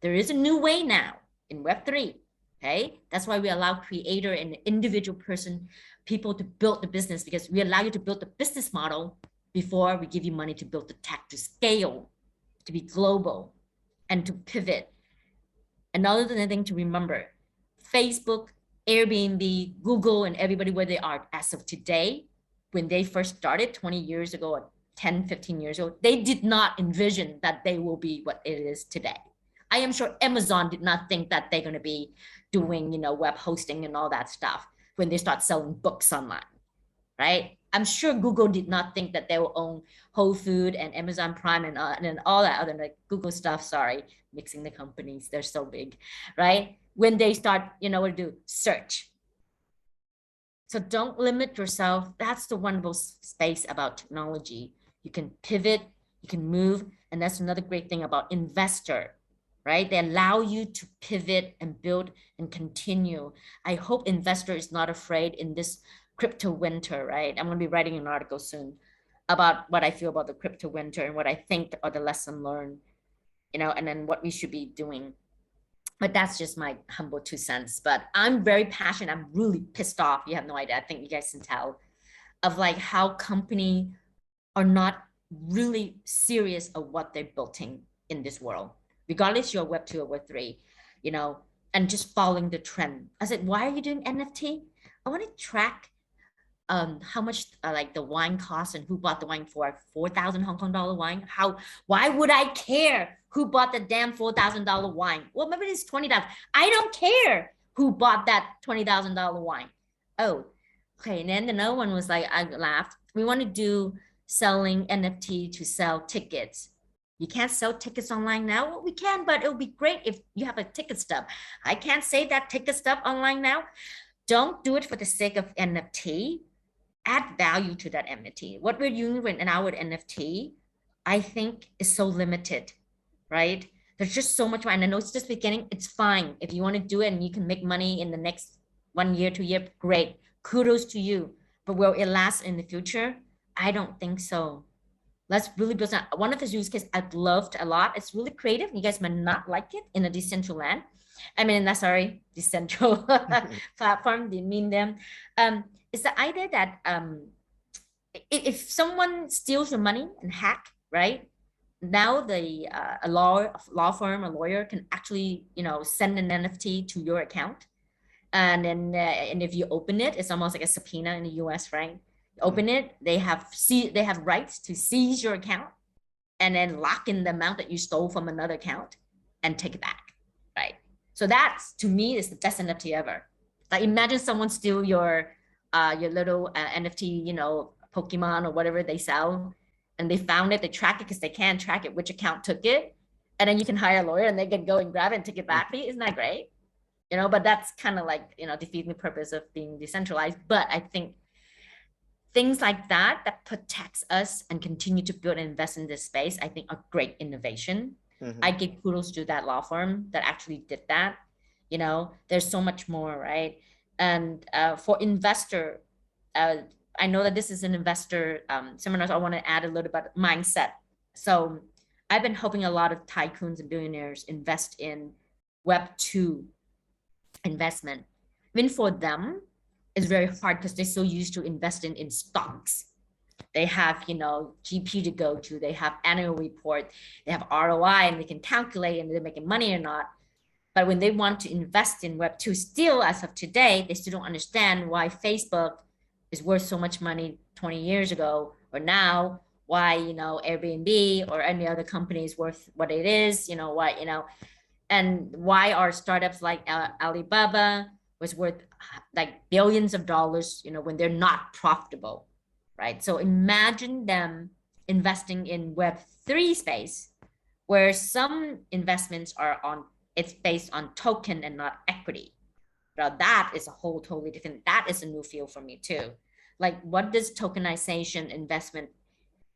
There is a new way now in Web3, okay? That's why we allow creator and individual person, people to build the business, because we allow you to build the business model before we give you money to build the tech, to scale, to be global, and to pivot. Another thing to remember, Facebook Airbnb, Google, and everybody where they are as of today, when they first started 20 years ago or 10, 15 years ago, they did not envision that they will be what it is today. I am sure Amazon did not think that they're going to be doing, web hosting and all that stuff when they start selling books online, right? I'm sure Google did not think that they will own Whole Food and Amazon Prime and all that other like Google stuff. Sorry, mixing the companies, they're so big, right? When they start, what to do, search. So don't limit yourself. That's the wonderful space about technology. You can pivot, you can move, and that's another great thing about investor, right? They allow you to pivot and build and continue. I hope investor is not afraid in this crypto winter, right? I'm going to be writing an article soon about what I feel about the crypto winter and what I think are the lesson learned, and then what we should be doing. But that's just my humble 2 cents. But I'm very passionate. I'm really pissed off. You have no idea. I think you guys can tell of like how companies are not really serious of what they're building in this world, regardless you're Web 2 or Web 3, and just following the trend. I said, why are you doing NFT? I want to track how much like the wine costs and who bought the wine for 4,000 Hong Kong dollar wine. Why would I care who bought the damn $4,000 wine? Well, maybe it's 20,000. I don't care who bought that $20,000 wine. Oh, okay. And then another one was like, I laughed. We want to do selling NFT to sell tickets. You can't sell tickets online now. Well, we can, but it'll be great if you have a ticket stub. I can't say that ticket stub online now. Don't do it for the sake of NFT. Add value to that NFT. What we're doing right now with NFT, I think is so limited, right? There's just so much, and I know it's just beginning. It's fine. If you want to do it and you can make money in the next 1 year, 2 years, great. Kudos to you. But will it last in the future? I don't think so. Let's really build on one of the use cases I've loved a lot. It's really creative. You guys might not like it in a decentral land. I mean, sorry, decentral platform, didn't mean them. It's the idea that if someone steals your money and hack, right? Now a law firm, a lawyer can actually, send an NFT to your account. And then and if you open it, it's almost like a subpoena in the US, right? Open it, they have rights to seize your account and then lock in the amount that you stole from another account and take it back, right? So that's, to me, is the best NFT ever. Like imagine someone steal your little NFT, Pokemon or whatever they sell, and they found it, they track it because they can track it, which account took it, and then you can hire a lawyer and they can go and grab it and take it back. Isn't that great? But that's kind of like, defeating the purpose of being decentralized. But I think things like that protects us and continue to build and invest in this space, I think are great innovation. I give kudos to that law firm that actually did that. There's so much more, right? And for investor, I know that this is an investor seminar, so I want to add a little bit about mindset. So I've been helping a lot of tycoons and billionaires invest in Web 2 investment. Even for them, it's very hard because they're so used to investing in stocks. They have, GP to go to, they have annual report, they have ROI, and they can calculate and they're making money or not. But when they want to invest in Web 2, still as of today, they still don't understand why Facebook is worth so much money 20 years ago or now, why, Airbnb or any other company is worth what it is, and why are startups like Alibaba was worth like billions of dollars, when they're not profitable, right? So imagine them investing in Web3 space, where some investments it's based on token and not equity. Now that is a whole totally different, that is a new field for me too. Like what does tokenization investment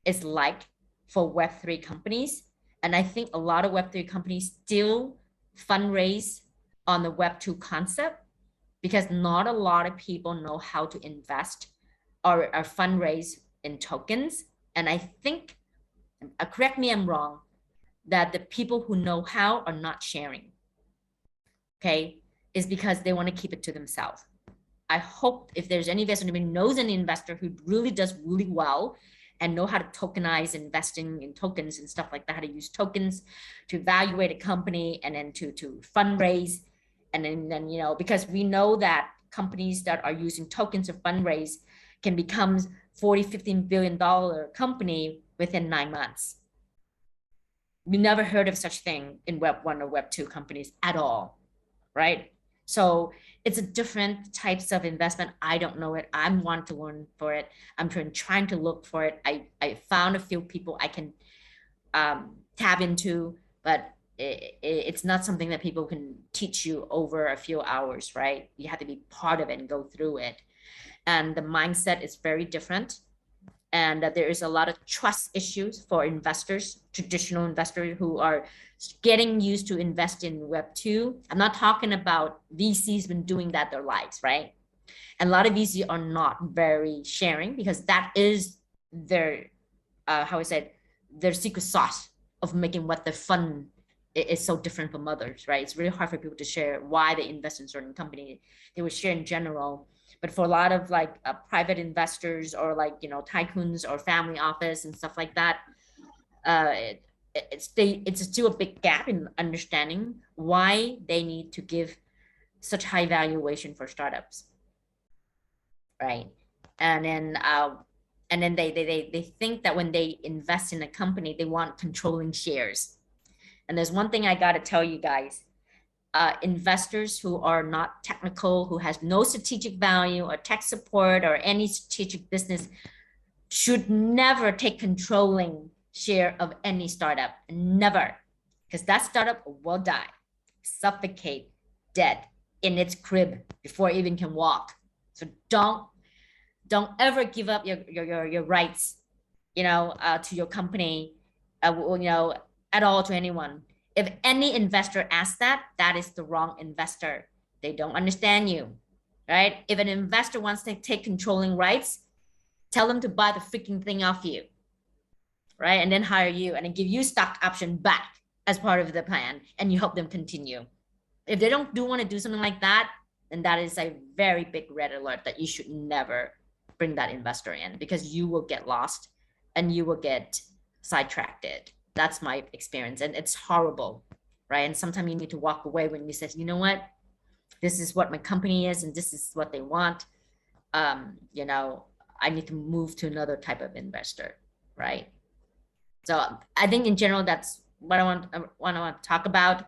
is like for Web3 companies? And I think a lot of Web3 companies still fundraise on the Web2 concept because not a lot of people know how to invest or fundraise in tokens. And I think, correct me if I'm wrong, that the people who know how are not sharing, okay, is because they want to keep it to themselves. I hope if there's any investor who knows any investor who really does really well and know how to tokenize investing in tokens and stuff like that, how to use tokens to evaluate a company and then to fundraise. And then, because we know that companies that are using tokens to fundraise can become $40-15 billion company within 9 months. We never heard of such thing in Web 1 or Web 2 companies at all, right? So it's a different types of investment. I don't know it. I'm want to learn for it. I'm trying to look for it. I found a few people I can tap into, but it's not something that people can teach you over a few hours, right? You have to be part of it and go through it. And the mindset is very different. And there is a lot of trust issues for investors, traditional investors who are getting used to invest in Web 2. I'm not talking about VCs been doing that their lives, right? And a lot of VCs are not very sharing because that is their, how I said, their secret sauce of making what the fund is so different from others, right? It's really hard for people to share why they invest in certain company. They would share in general. But for a lot of like private investors or like, you know, tycoons or family office and stuff like that, it's still a big gap in understanding why they need to give such high valuation for startups, right? And then they think that when they invest in a company, they want controlling shares. And there's one thing I got to tell you guys. Investors who are not technical, who has no strategic value or tech support or any strategic business should never take controlling share of any startup. Never. Because that startup will die, suffocate, dead in its crib before it even can walk. So don't ever give up your rights, you know, to your company, you know, at all to anyone. If any investor asks that, that is the wrong investor. They don't understand you, right? If an investor wants to take controlling rights, tell them to buy the freaking thing off you, right? And then hire you and then give you stock option back as part of the plan, and you help them continue. If they don't want to do something like that, then that is a very big red alert that you should never bring that investor in, because you will get lost and you will get sidetracked. That's my experience, and it's horrible, right? And sometimes you need to walk away when you say, you know what, this is what my company is and this is what they want. You know, I need to move to another type of investor, right? So I think in general, that's what I want to talk about.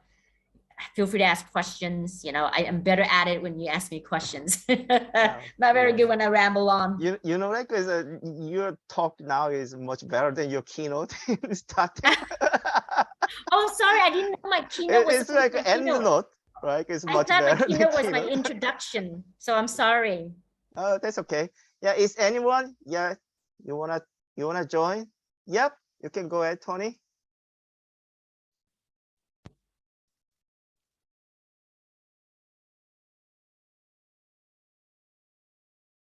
Feel free to ask questions. You know, I am better at it when you ask me questions. Not very good when I ramble on. You know, like your talk now is much better than your keynote starting. Oh, sorry, I didn't know my keynote was. It's like end note, right? It's much better. I thought my keynote was my introduction, so I'm sorry. Oh, that's okay. Yeah, is anyone? Yeah, you wanna join? Yep, you can go ahead, Tony.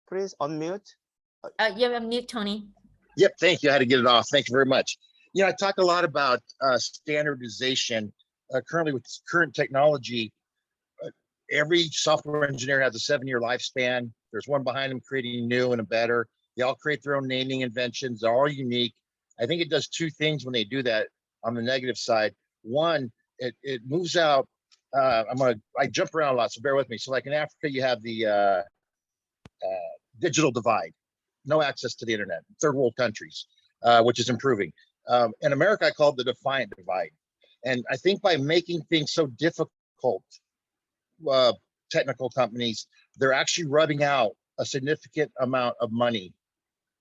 Please unmute. You're on mute, Tony. Yep, thank you. I had to get it off. Thank you very much. You know, I talk a lot about standardization. Currently, with current technology, every software engineer has a 7-year lifespan. There's one behind them creating new and better. They all create their own naming inventions. They're all unique. I think it does two things when they do that on the negative side. One, it moves out. I jump around a lot, so bear with me. So like in Africa, you have the digital divide, no access to the internet, third world countries, which is improving. In America, I call it the defiant divide. And I think by making things so difficult, technical companies, they're actually rubbing out a significant amount of money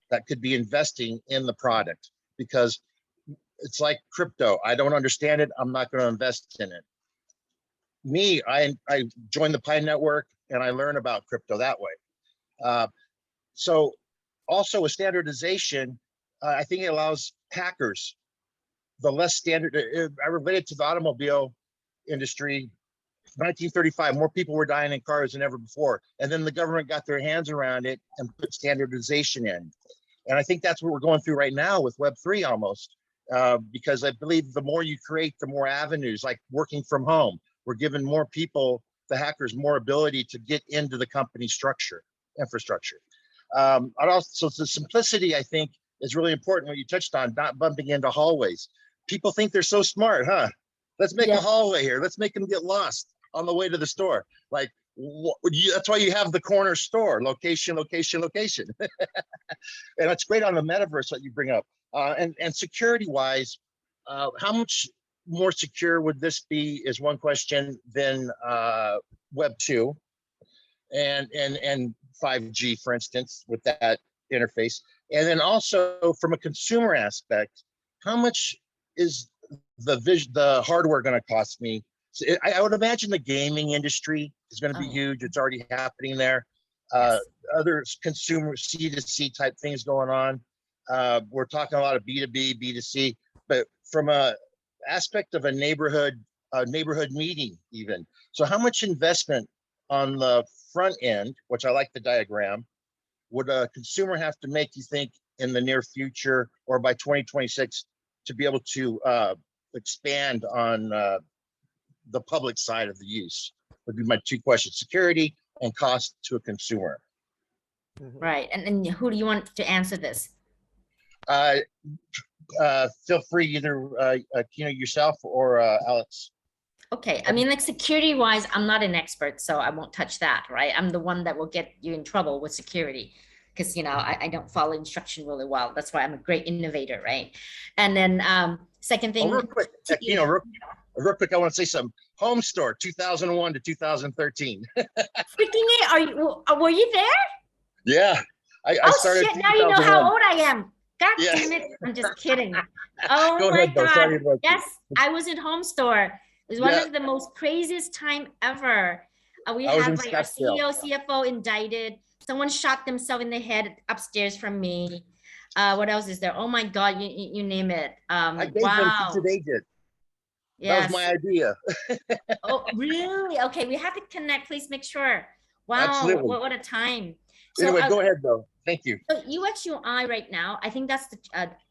that could be investing in the product, because it's like crypto. I don't understand it. I'm not going to invest in it. Me, I joined the Pi Network and I learn about crypto that way. So also with standardization, I think it allows hackers, the less standard. I related to the automobile industry. 1935, more people were dying in cars than ever before. And then the government got their hands around it and put standardization in. And I think that's what we're going through right now with Web3 almost, because I believe the more you create, the more avenues, like working from home. We're giving more people, the hackers, more ability to get into the company structure, infrastructure. So the simplicity, I think, is really important. What you touched on, not bumping into hallways. People think they're so smart, huh? Let's make a hallway here. Let's make them get lost on the way to the store. Like That's why you have the corner store, location, location, location. And it's great on the metaverse that you bring up. And security wise, how much more secure would this be is one question than Web 2 and 5G, for instance, with that interface. And then also from a consumer aspect, how much is the hardware going to cost me? So I would imagine the gaming industry is going to be huge. It's already happening there. Other consumer C2C type things going on. We're talking a lot of B2B, B2C, but from a aspect of a neighborhood meeting even. So how much investment on the front end, which I like the diagram, would a consumer have to make, you think, in the near future or by 2026 to be able to expand on the public side of the use? Would be my two questions: security and cost to a consumer. Right. And who do you want to answer this? Feel free, either Akina, yourself, or Alex. Okay, I mean, like security wise, I'm not an expert, so I won't touch that, right? I'm the one that will get you in trouble with security because, you know, I don't follow instruction really well. That's why I'm a great innovator, right? And then second thing. Real quick, Akina, real quick, I want to say something. Home Store, 2001 to 2013. Freaking it! Were you there? Yeah, I started. Shit! Now you know how old I am. God Yeah. damn it! I'm just kidding. Oh Go my ahead, though. God! Sorry about Yes, you. I was in Home Store. It was one of the most craziest time ever. We had like our CEO, CFO indicted. Someone shot themselves in the head upstairs from me. What else is there? Oh my God, you name it. I gave them to they did. Yes. That was my idea. Oh, really? Okay, we have to connect. Please make sure. Wow, Absolutely. what a time. So, Anyway, go ahead though. Thank you. So UX UI right now, I think that's the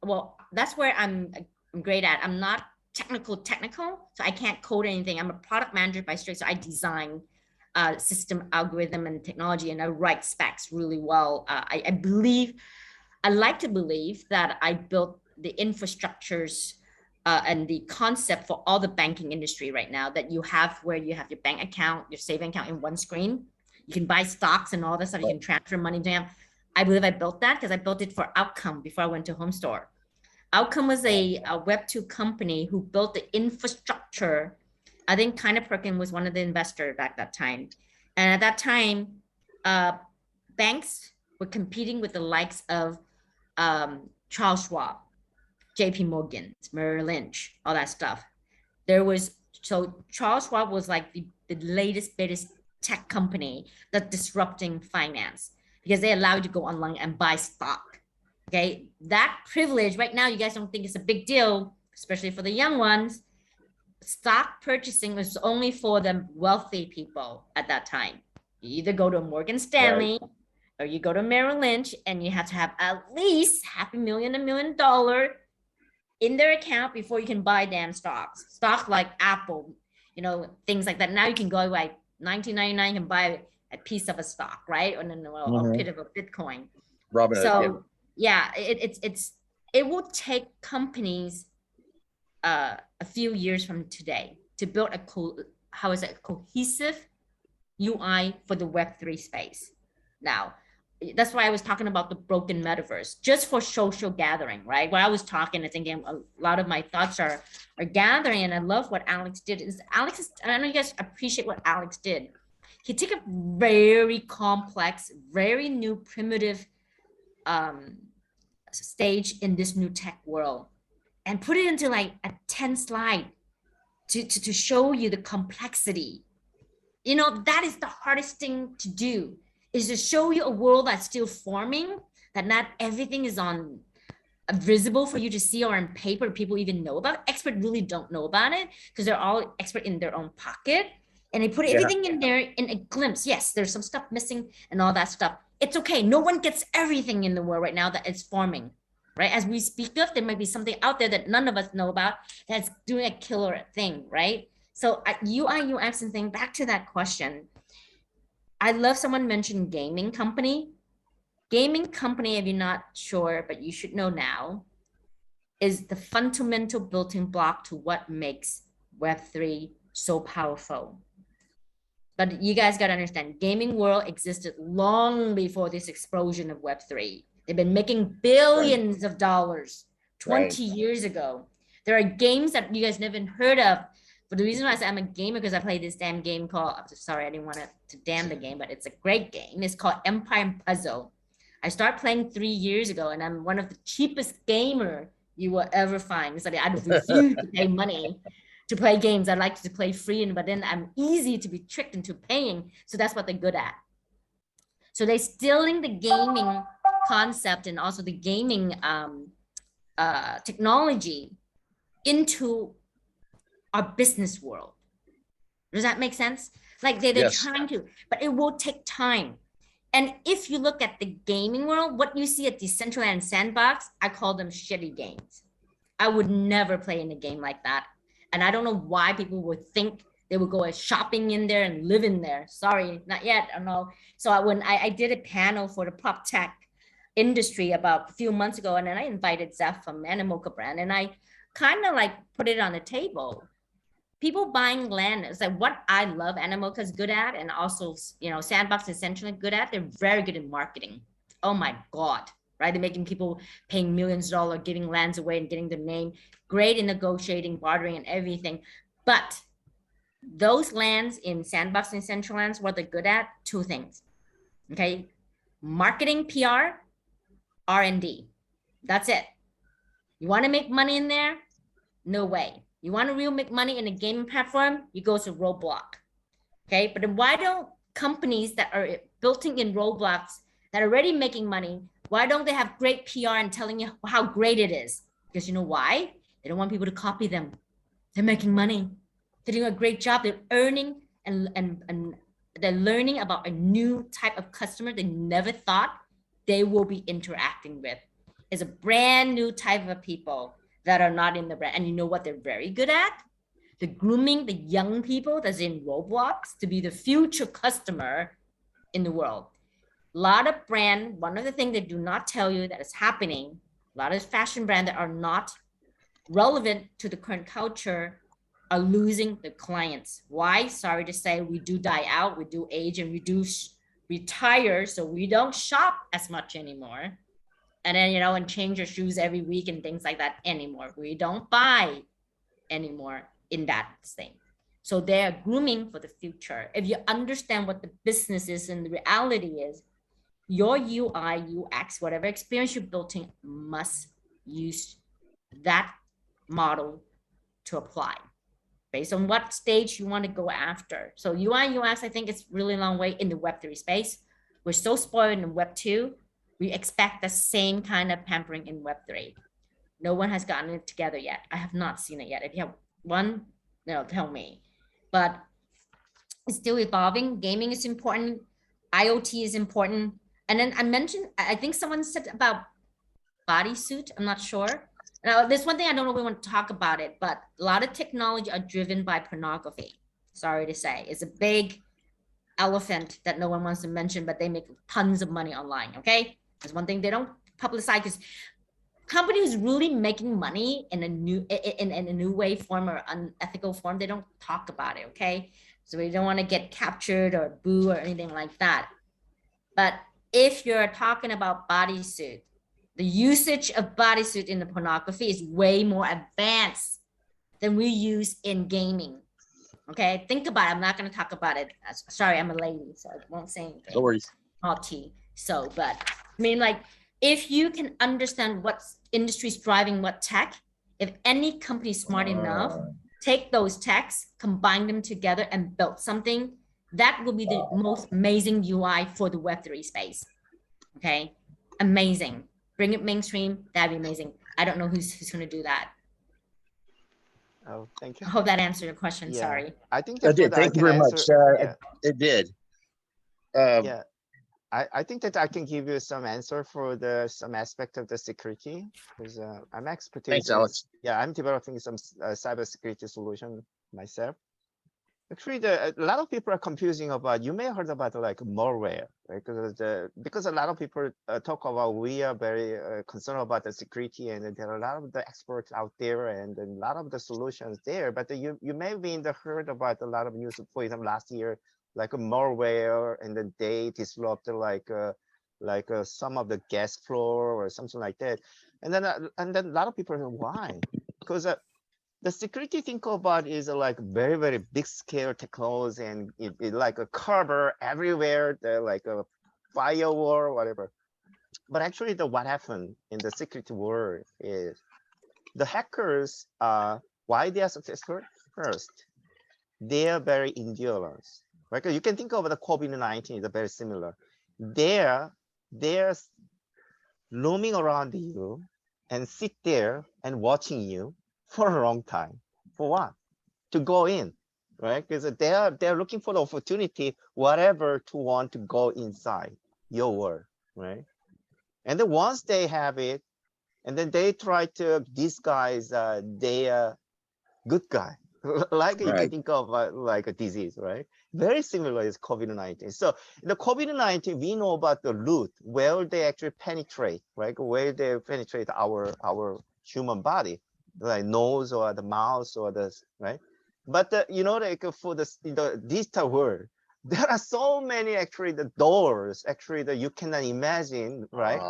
well, that's where I'm great at. I'm not technical, so I can't code anything. I'm a product manager by straight, so I design system algorithm and technology, and I write specs really well. I like to believe that I built the infrastructures and the concept for all the banking industry right now that you have, where you have your bank account, your saving account in one screen. You can buy stocks and all that stuff. You can transfer money to them. I believe I built that because I built it for Outcome before I went to Home Store. Outcome was a Web 2 company who built the infrastructure. I think Kind Perkin was one of the investors back that time. And at that time, banks were competing with the likes of Charles Schwab, JP Morgan, Merrill Lynch, all that stuff. So Charles Schwab was like the latest, biggest tech company that's disrupting finance because they allow you to go online and buy stock. Okay, that privilege right now, you guys don't think it's a big deal, especially for the young ones. Stock purchasing was only for the wealthy people at that time. You either go to Morgan Stanley or you go to Merrill Lynch, and you have to have at least $500,000, $1 million in their account before you can buy damn stocks. Stock like Apple, you know, things like that. Now you can go like $19.99 and buy a piece of a stock, right? Or a bit of a Bitcoin. So yeah, it will take companies a few years from today to build a cohesive UI for the Web3 space. Now, that's why I was talking about the broken metaverse, just for social gathering, right? While I was talking, I think a lot of my thoughts are gathering, and I love what Alex did. I know you guys appreciate what Alex did. He took a very complex, very new, primitive stage in this new tech world and put it into like a 10 slide to show you the complexity. You know, that is the hardest thing to do, is to show you a world that's still forming, that not everything is on visible for you to see or on paper people even know about. Experts really don't know about it because they're all expert in their own pocket, and they put everything in there in a glimpse. Yes, there's some stuff missing and all that stuff. It's okay. No one gets everything in the world right now that is forming, right? As we speak of, there might be something out there that none of us know about that's doing a killer thing, right? So UI, UX and thing, back to that question. I love someone mentioned gaming company. Gaming company, if you're not sure, but you should know now, is the fundamental building block to what makes Web3 so powerful. But you guys got to understand, gaming world existed long before this explosion of Web3. They've been making billions of dollars 20 years ago. There are games that you guys never heard of. But the reason why I say I'm a gamer, because I play this damn game called, sorry, I didn't want to damn the game, but it's a great game. It's called Empire and Puzzle. I started playing 3 years ago, and I'm one of the cheapest gamer you will ever find. It's like I refuse to pay money to play games. I like to play free, but then I'm easy to be tricked into paying. So that's what they're good at. So they're stealing the gaming concept and also the gaming technology into our business world. Does that make sense? Like they're trying to, but it will take time. And if you look at the gaming world, what you see at Decentraland and Sandbox, I call them shitty games. I would never play in a game like that. And I don't know why people would think they would go shopping in there and live in there. Sorry, not yet. I don't know. So when I did a panel for the prop tech industry about a few months ago, and then I invited Zeph from Animoca brand, and I kind of like put it on the table. People buying land is like what I love Animoca is good at, and also, you know, Sandbox is essentially good at. They're very good in marketing. Oh my God, right? They're making people paying millions of dollars, giving lands away and getting their name. Great in negotiating, bartering, and everything. But those lands in Sandbox and Central Lands, what they're good at, two things. Okay, marketing, PR, R&D. That's it. You want to make money in there? No way. You want to really make money in a gaming platform? You go to Roblox. Okay, but then why don't companies that are built in Roblox that are already making money, why don't they have great PR and telling you how great it is? Because you know why? They don't want people to copy them. They're making money. They're doing a great job. They're earning and they're learning about a new type of customer they never thought they will be interacting with. It's a brand new type of people that are not in the brand. And you know what they're very good at? The grooming the young people that's in Roblox to be the future customer in the world. A lot of brand, one of the things they do not tell you that is happening, a lot of fashion brands that are not relevant to the current culture are losing the clients. Why? Sorry to say, we do die out, we do age, and we do retire, so we don't shop as much anymore. And then, you know, and change your shoes every week and things like that anymore. We don't buy anymore in that thing. So they're grooming for the future. If you understand what the business is and the reality is, your UI, UX, whatever experience you're building must use that model to apply based on what stage you want to go after. So UI, UX, I think it's really a long way in the Web3 space. We're so spoiled in Web 2. We expect the same kind of pampering in Web3. No one has gotten it together yet. I have not seen it yet. If you have one, no, tell me. But it's still evolving. Gaming is important. IoT is important. And then I mentioned, I think someone said about bodysuit. I'm not sure. Now, there's one thing I don't know if we want to talk about it, but a lot of technology are driven by pornography. Sorry to say. It's a big elephant that no one wants to mention, but they make tons of money online, okay? There's one thing they don't publicize, because companies really making money in a new way form or unethical form, they don't talk about it, okay? So we don't want to get captured or boo or anything like that. But if you're talking about bodysuit, the usage of bodysuit in the pornography is way more advanced than we use in gaming. Okay, think about it. I'm not going to talk about it. Sorry, I'm a lady, so I won't say anything. No worries. So, but I mean, like, if you can understand what industry is driving what tech, if any company is smart enough, take those techs, combine them together and build something, that will be the most amazing UI for the Web3 space. Okay, amazing. Bring it mainstream, that'd be amazing. I don't know who's going to do that. Oh, thank you. I hope that answered your question. Yeah. Sorry. I think that did. Thank you very much. It did. Yeah. I think that I can give you some answer for some aspect of the security, because I'm expertise. Thanks, Alex. Yeah, I'm developing some cybersecurity solution myself. Actually, a lot of people are confusing about. You may have heard about like malware, right? Because a lot of people talk about, we are very concerned about the security, and there are a lot of the experts out there and a lot of the solutions there. But you may have been heard about a lot of news. For example, last year like a malware, and then they disrupt some of the gas floor or something like that. And then a lot of people are why? Because the security think about is like very, very big scale technology, and it like a cover everywhere, like a firewall, whatever. But actually, what happened in the security world is the hackers, why they are successful? First, they are very endurance. Right? You can think of the COVID-19 is very similar. They're roaming around you and sit there and watching you for a long time. For what? To go in, right? Because they're looking for the opportunity, whatever, to want to go inside your world, right? And then once they have it, and then they try to disguise their good guy, like if you think of like a disease, right? Very similar is COVID-19. So the COVID-19, we know about the root where they actually penetrate, right? Where they penetrate our human body, like nose or the mouth or the, right? But you know, like for the digital world, there are so many actually the doors actually that you cannot imagine, right?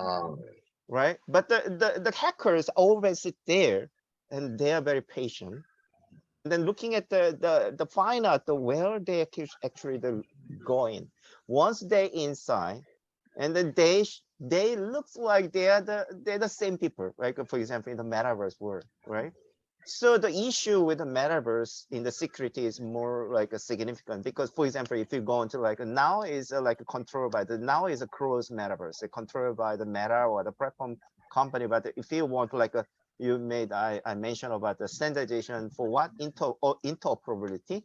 Right? But the hackers always sit there, and they are very patient. And then looking at the find out where they actually going. Once they inside, and then they looks like they're the same people, right? For example, in the metaverse world, right? So the issue with the metaverse in the security is more like a significant, because for example, if you go into like now is like controlled by now is a closed metaverse, controlled by the Meta or the platform company. But if you want like you made I mentioned about the standardization for what interoperability,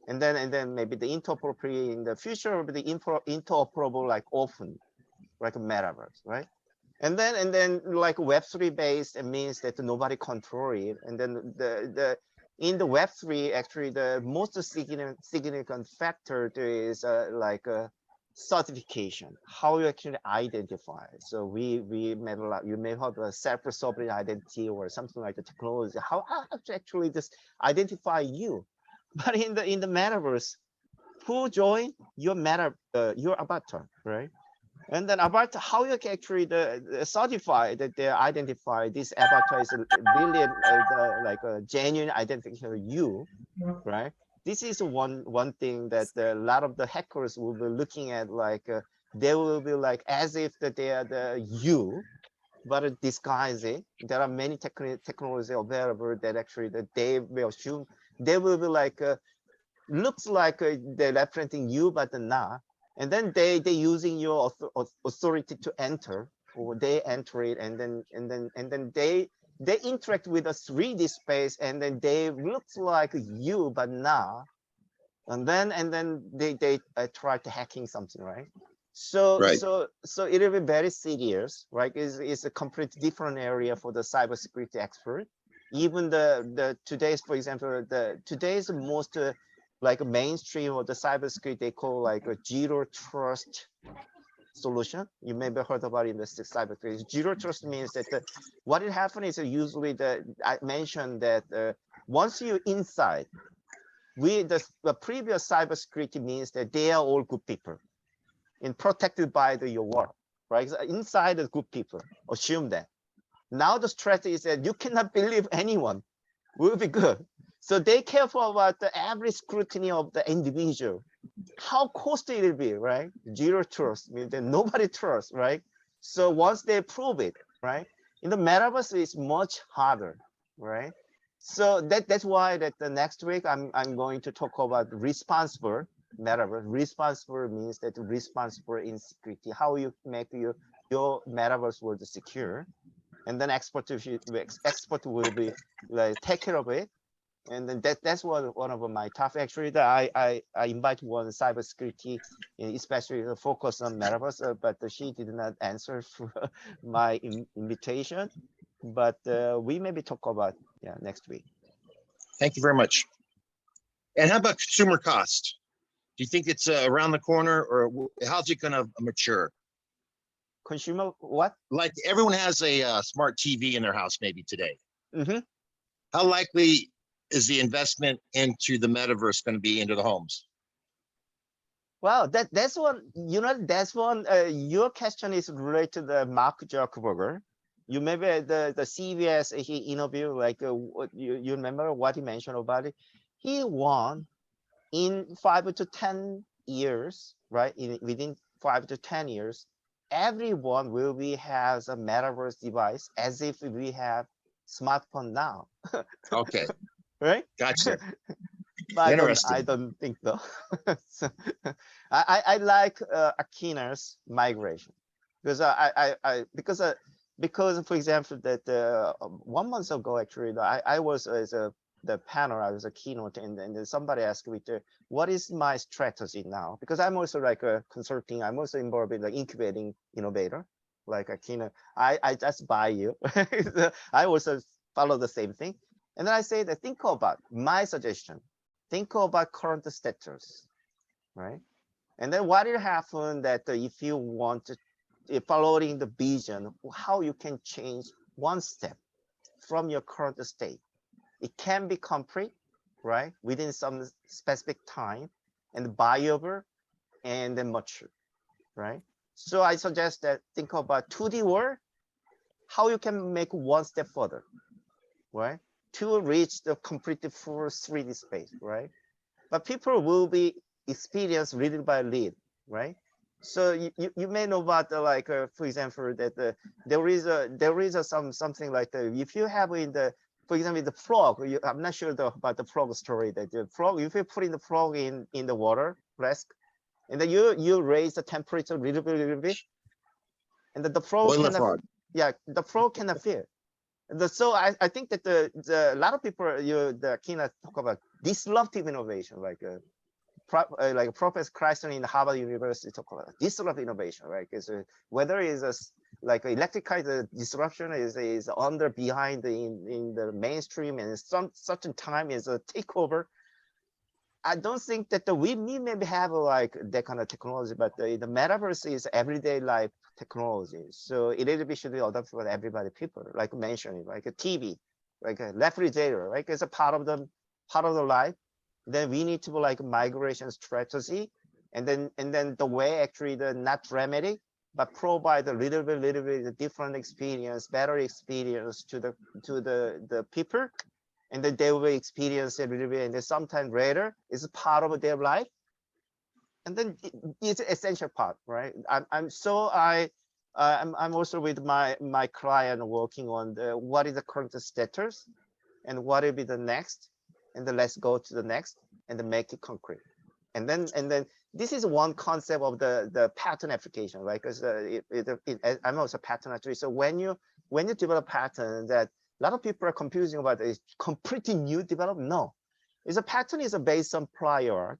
and then maybe the interoperability in the future will be the interoperable like open, like a metaverse, right? And then like Web3 based, it means that nobody control it. And then in the Web3, actually the most significant factor is like a certification, how you actually identify. So we made a lot, you may have a self-sovereign identity or something like the technology, how to actually just identify you. But in the metaverse, who join your your avatar, right? And then about how you can actually certify that they identify this avatar is really like a genuine identification of you, right? This is one thing that a lot of the hackers will be looking at, like they will be like as if that they are the you, but disguise it. There are many technology available that actually that they will assume they will be like looks like they're representing you, but not. And then they using your authority to enter, or they enter it, and then they interact with a 3D space, and then they looks like you but not. And then they try to hacking something, right? So it will be very serious, right? It's a completely different area for the cybersecurity expert. Even the today's, for example, today's most like a mainstream of the cybersecurity, they call like a zero trust solution. You may have heard about it in the cybersecurity. Zero trust means that what it happens is usually I mentioned that once you're inside, the previous cybersecurity means that they are all good people and protected by your world, right? So inside the good people, assume that. Now the strategy is that you cannot believe anyone will be good. So they careful about every scrutiny of the individual. How costly it will be, right? Zero trust means that nobody trusts, right? So once they prove it, right? In the metaverse, it's much harder, right? So that's why that the next week I'm going to talk about responsible metaverse. Responsible means that responsible in security, how you make your metaverse world secure, and then expert will be like take care of it. And then that's one of my topics. Actually, that I invite one cybersecurity, especially focus on metaverse, but she did not answer for my invitation. But we maybe talk about next week. Thank you very much. And how about consumer cost? Do you think it's around the corner, or how's it going to mature? Consumer what? Like everyone has a smart TV in their house maybe today. Mm-hmm. How likely is the investment into the metaverse going to be into the homes? Well, that's one, that's one, your question is related to the Mark Zuckerberg. You maybe the CBS he interview, like you remember what he mentioned about it? He won in 5 to 10 years, right? Within 5 to 10 years, everyone will be has a metaverse device as if we have smartphone now. Okay, Right? gotcha. But Interesting. I don't think so. So, I like Akina's migration because because for example that 1 month ago actually I was as the panel, I was a keynote, and then somebody asked me what is my strategy now, because I'm also like a consulting, I'm also involved in the incubating innovator like Akina. I just buy you. I also follow the same thing, and then I say that think about my suggestion. Think about current status, right? And then what will happen that if you want to, if following the vision, how you can change one step from your current state. It can be complete, right? Within some specific time and viable and then mature, right? So I suggest that think about 2D world, how you can make one step further, right? To reach the completely full 3D space, right? But people will be experienced lead by lead, right? So you may know about like for example that there is something like if you have in the, for example, the frog, I'm not sure about the frog story, that the frog, if you put in the frog in the water flask, and then you raise the temperature a little bit, and the frog Boiler cannot, frog. yeah, the frog cannot feel. So I think that a lot of people the Akina talk about disruptive innovation, like like Professor Christian in Harvard University talk about disruptive innovation, right? Because whether it's like electrical disruption is under behind in the mainstream, and some certain time is a takeover. I don't think that we maybe have like that kind of technology, but the metaverse is everyday life technology. So it really should be adopted for everybody, people, like mentioning, like a TV, like a refrigerator, right? It's a part of the life. Then we need to like migration strategy, and then the way actually the not dramatic, but provide a little bit different experience, better experience to the people, and then they will experience a little bit, and then sometime later it's part of their life, and then it's an essential part, right? I'm also with my client working on what is the current status, and what will be the next, and then let's go to the next, and then make it concrete, and then this is one concept of the pattern application, right? Because I'm also a pattern actually. So when you develop pattern, that a lot of people are confusing about is completely new development. No, it's a pattern is based on prior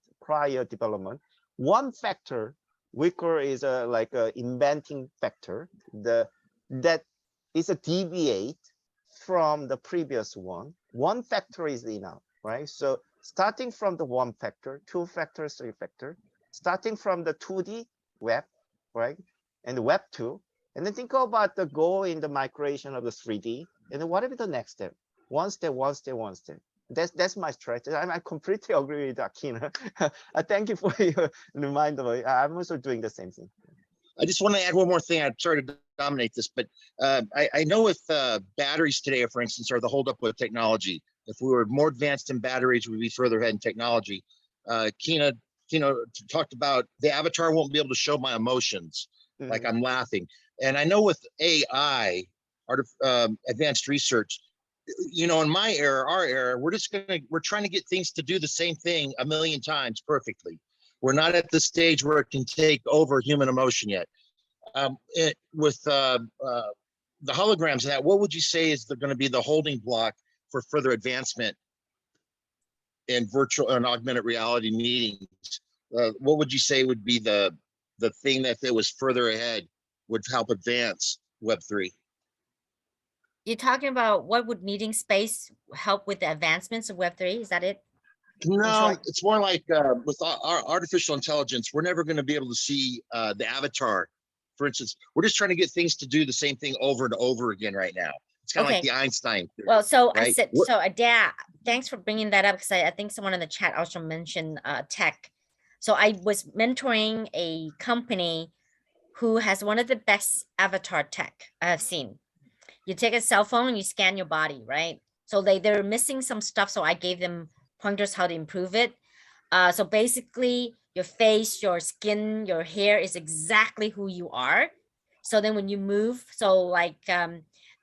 development. One factor we call is like a inventing factor, that is a deviate from the previous one. One factor is enough, right? So starting from the one factor, two factors, three factor, starting from the 2D web, right? And the web 2, and then think about the goal in the migration of the 3D, and then what will be the next step? One step. That's my strategy. I completely agree with Akina. Thank you for your reminder. I'm also doing the same thing. I just want to add one more thing. I'm sorry to dominate this, but I know with batteries today, for instance, are the holdup with technology. If we were more advanced in batteries, we'd be further ahead in technology. Kina talked about the avatar won't be able to show my emotions, like I'm laughing. And I know with AI, advanced research, in my era, our era, we're trying to get things to do the same thing a million times perfectly. We're not at the stage where it can take over human emotion yet. With the holograms and that, what would you say is going to be the holding block for further advancement in virtual and augmented reality meetings? What would you say would be the thing that was further ahead would help advance Web3? You're talking about what would meeting space help with the advancements of Web3? Is that it? No, it's more like with our artificial intelligence, we're never going to be able to see the avatar. For instance, we're just trying to get things to do the same thing over and over again right now. It's kind of like the Einstein theory. Well, so right? I said, so thanks for bringing that up, because I think someone in the chat also mentioned tech. So I was mentoring a company who has one of the best avatar tech I have seen. You take a cell phone and you scan your body, right? So they're missing some stuff. So I gave them pointers how to improve it. So basically your face, your skin, your hair is exactly who you are. So then when you move, so like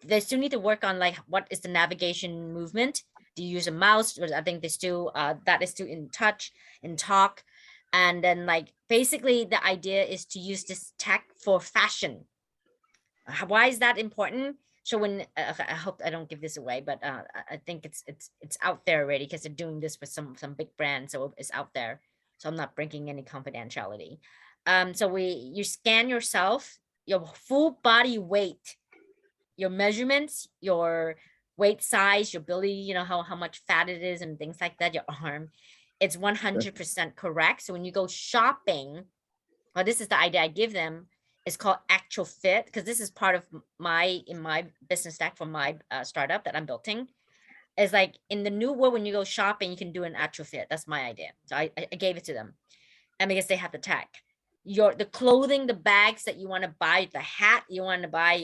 they still need to work on like what is the navigation movement. Do you use a mouse? I think they still that is still in touch, in talk. And then like basically the idea is to use this tech for fashion. Why is that important? So when I hope I don't give this away, but I think it's out there already because they're doing this with some big brands, so it's out there. So I'm not breaking any confidentiality. So you scan yourself, your full body weight, your measurements, your weight size, your belly, you know how much fat it is and things like that, your arm, it's 100% correct. So when you go shopping, well, this is the idea I give them. It's called actual fit because this is part of my business stack for my startup that I'm building. It's like in the new world, when you go shopping, you can do an actual fit. That's my idea. So I gave it to them, and because they have the tech, the clothing, the bags that you want to buy, the hat you want to buy,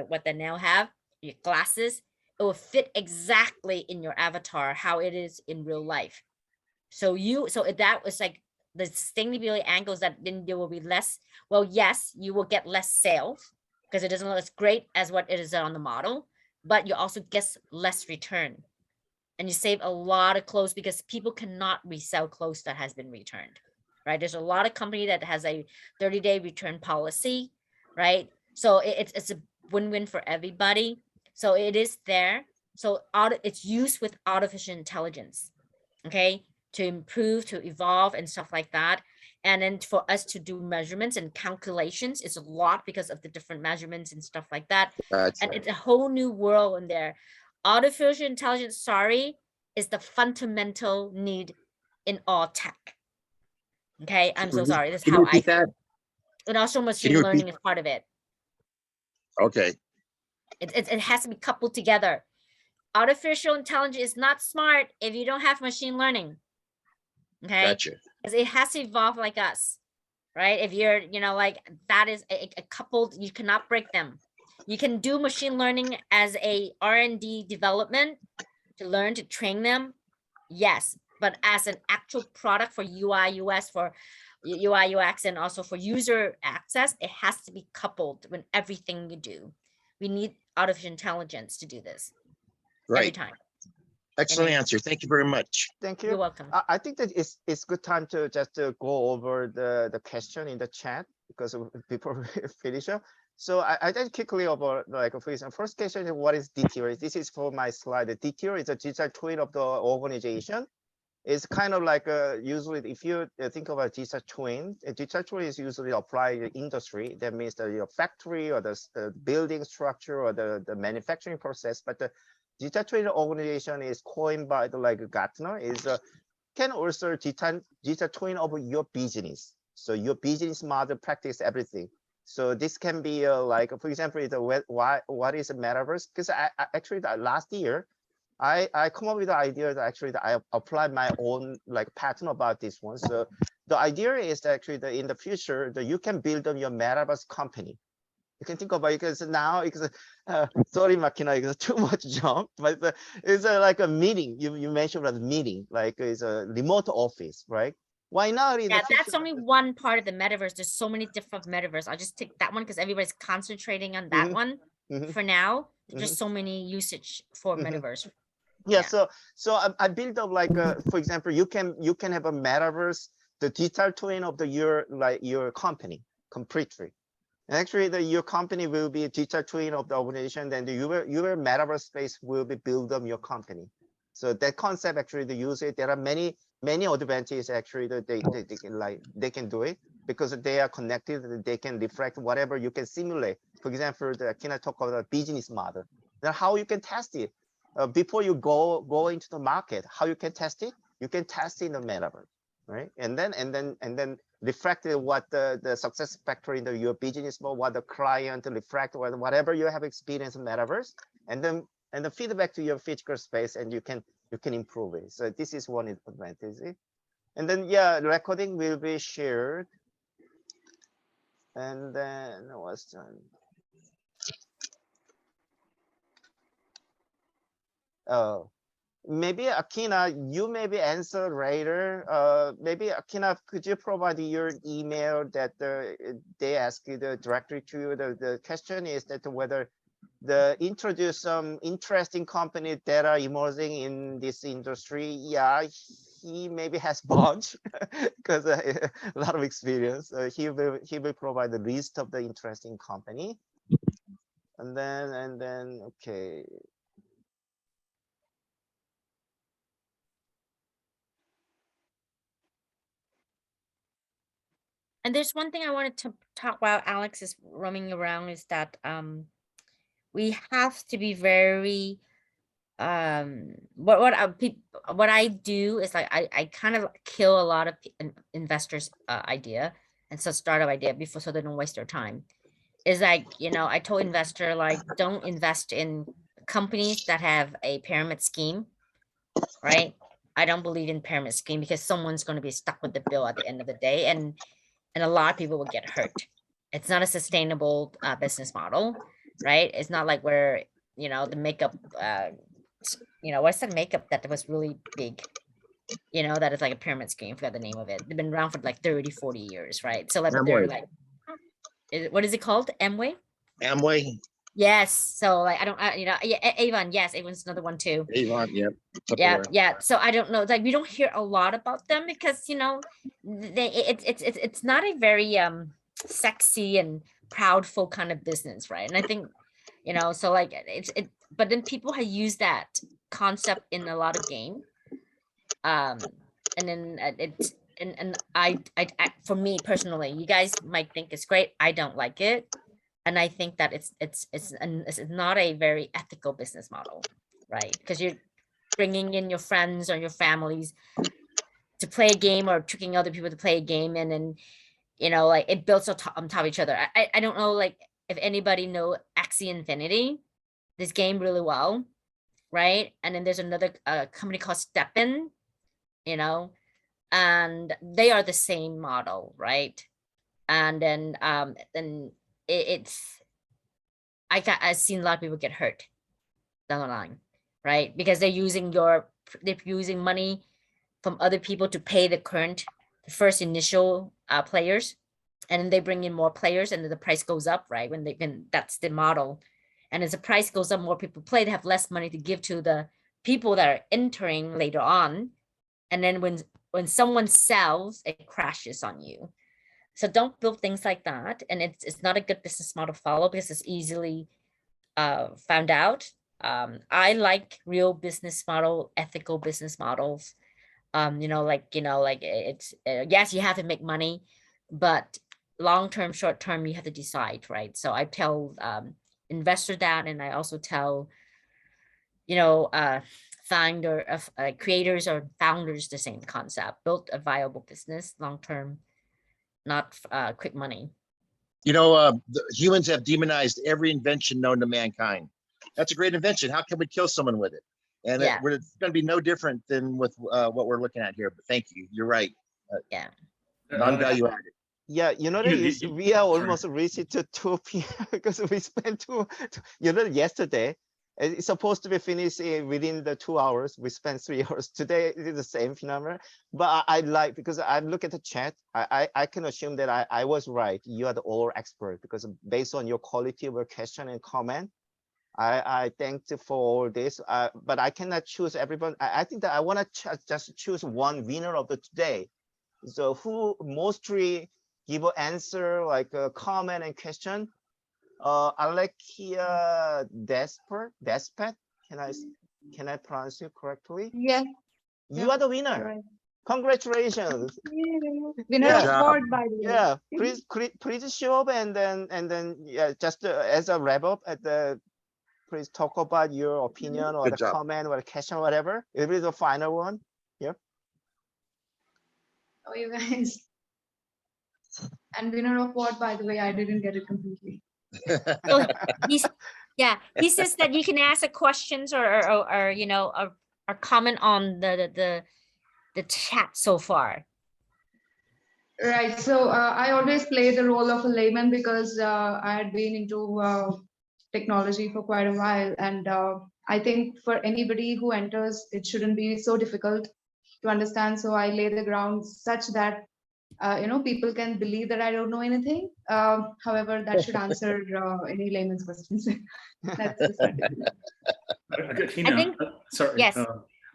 what they now have, your glasses, it will fit exactly in your avatar how it is in real life. So that was like the sustainability angles, that then there will be less. Well, yes, you will get less sales because it doesn't look as great as what it is on the model, but you also get less return, and you save a lot of clothes because people cannot resell clothes that has been returned, right? There's a lot of company that has a 30-day return policy, right? So it's a win-win for everybody. So it is there. So it's used with artificial intelligence, okay, to improve, to evolve and stuff like that. And then for us to do measurements and calculations is a lot because of the different measurements and stuff like that. And it's a whole new world in there. Artificial intelligence, sorry, is the fundamental need in all tech. Okay, I'm so sorry. That's how I feel. And also machine learning is part of it. Okay. It has to be coupled together. Artificial intelligence is not smart if you don't have machine learning. Okay, gotcha. Because it has to evolve like us, right? If you're, like that is a coupled, you cannot break them. You can do machine learning as a R&D development to learn to train them, yes, but as an actual product for UI UX, for UI UX, and also for user access, it has to be coupled with everything you do. We need artificial intelligence to do this every time. Excellent answer. Thank you very much. Thank you. You're welcome. I think that it's good time to just go over the question in the chat because before we finish up. So I just quickly over like for example, first question is what is DTR? This is for my slide. The DTR is a digital twin of the organization. It's kind of like usually if you think of a digital twin, a digital twin is usually applied in industry. That means the factory or the building structure or the manufacturing process. But the digital twin organization is coined by the Gartner is can also digital twin of your business. So your business model practice everything. So this can be like, for example, what is a metaverse? Because I actually last year, I come up with the idea that actually I applied my own pattern about this one. So the idea is that actually in the future that you can build on your metaverse company. You can think about it because now it's sorry, Akina, it's too much jump, but it's like a meeting. You mentioned a meeting, like it's a remote office, right? Why not? Yeah, that's only one part of the metaverse. There's so many different metaverse. I'll just take that one because everybody's concentrating on that one for now. There's just so many usage for metaverse. Yeah, so I built up for example, you can have a metaverse, the digital twin of your company completely. And actually, your company will be a digital twin of the organization. Then your metaverse space will be built on your company. So that concept actually, the user, there are many advantages actually that they can do it because they are connected. They can reflect whatever you can simulate. For example, the Akina talk about the business model. Then how you can test it before you go into the market. How you can test it? You can test it in the metaverse, right? And then reflect what the success factor in your business model, what the client reflect, whatever you have experienced in metaverse, and then feedback to your physical space, and you can improve it. So this is one advantage. And then, yeah, recording will be shared. And then what's done? Oh, maybe Akina, you maybe answer later. Maybe Akina, could you provide your email that they ask you directly to you? The question is that whether introduce some interesting companies that are emerging in this industry. Yeah, he maybe has bunch because a lot of experience. He will provide the list of the interesting company, and then okay. And there's one thing I wanted to talk while Alex is roaming around is that we have to be very what I do is like I kind of kill a lot of investors idea and so startup idea before so they don't waste their time. Is like, you know, I told investor like don't invest in companies that have a pyramid scheme, right? I don't believe in pyramid scheme because someone's going to be stuck with the bill at the end of the day, and a lot of people will get hurt. It's not a sustainable business model, right? It's not like where, you know, the makeup, you know, what's that makeup that was really big? You know, that is like a pyramid scheme. I forgot the name of it. They've been around for like 30, 40 years, right? So like, but they're like, what is it called? Amway? Amway. Yes. So like, I don't, you know, yeah, Avon. Yes, Avon's another one too. Avon, yep. Yeah. So I don't know. Like we don't hear a lot about them because, you know, it's not a very sexy and proudful kind of business, right? And I think, you know, so like but then people have used that concept in a lot of game, and then I for me personally, you guys might think it's great. I don't like it, and I think that it's not a very ethical business model, right? Because you're bringing in your friends or your families to play a game or tricking other people to play a game, and then, you know, like it builds on top of each other. I don't know, like if anybody know Axie Infinity, this game really well, right? And then there's another company called Steppen, you know, and they are the same model, right? And then I've seen a lot of people get hurt down the line, right? Because they're using money from other people to pay the first initial players, and then they bring in more players, and then the price goes up, right? When that's the model, and as the price goes up, more people play. They have less money to give to the people that are entering later on, and then when someone sells, it crashes on you. So don't build things like that, and it's not a good business model to follow because it's easily found out. I like real business model, ethical business models. You know, like it's yes, you have to make money, but long term, short term, you have to decide, right? So I tell investor that, and I also tell, you know, founder of creators or founders the same concept: build a viable business long term, not quick money. You know, humans have demonized every invention known to mankind. That's a great invention. How can we kill someone with it? And Yeah. it's going to be no different than with what we're looking at here. But thank you. You're right. Yeah. Non-value added. Yeah, you know, we are almost reached to 2 p.m. because we spent you know, yesterday. It's supposed to be finished within the 2 hours. We spent 3 hours. Today it is the same phenomenon. But I like, because I look at the chat, I can assume that I was right. You are the all expert because based on your quality of your question and comment, I thank you for all this. But I cannot choose everyone. I think that I want to just choose one winner of the today. So who mostly give an answer, like a comment and question. Alekia Despet, can I pronounce it correctly? Yes. You are the winner. Right. Congratulations. Winner Yeah. of award, by the way. Yeah, please show up, and then yeah, just as a wrap up please talk about your opinion or Good the job. comment or the question or whatever. It will be the final one. Yep. Oh, you guys. And winner of what, by the way, I didn't get it completely. So he says that you can ask questions or you know, or comment on the the chat so far? Right. So I always play the role of a layman because I had been into technology for quite a while. And I think for anybody who enters, it shouldn't be so difficult to understand. So I lay the ground such that, people can believe that I don't know anything. However, that should answer any layman's questions. That's just my take. Akina, sorry. Yes.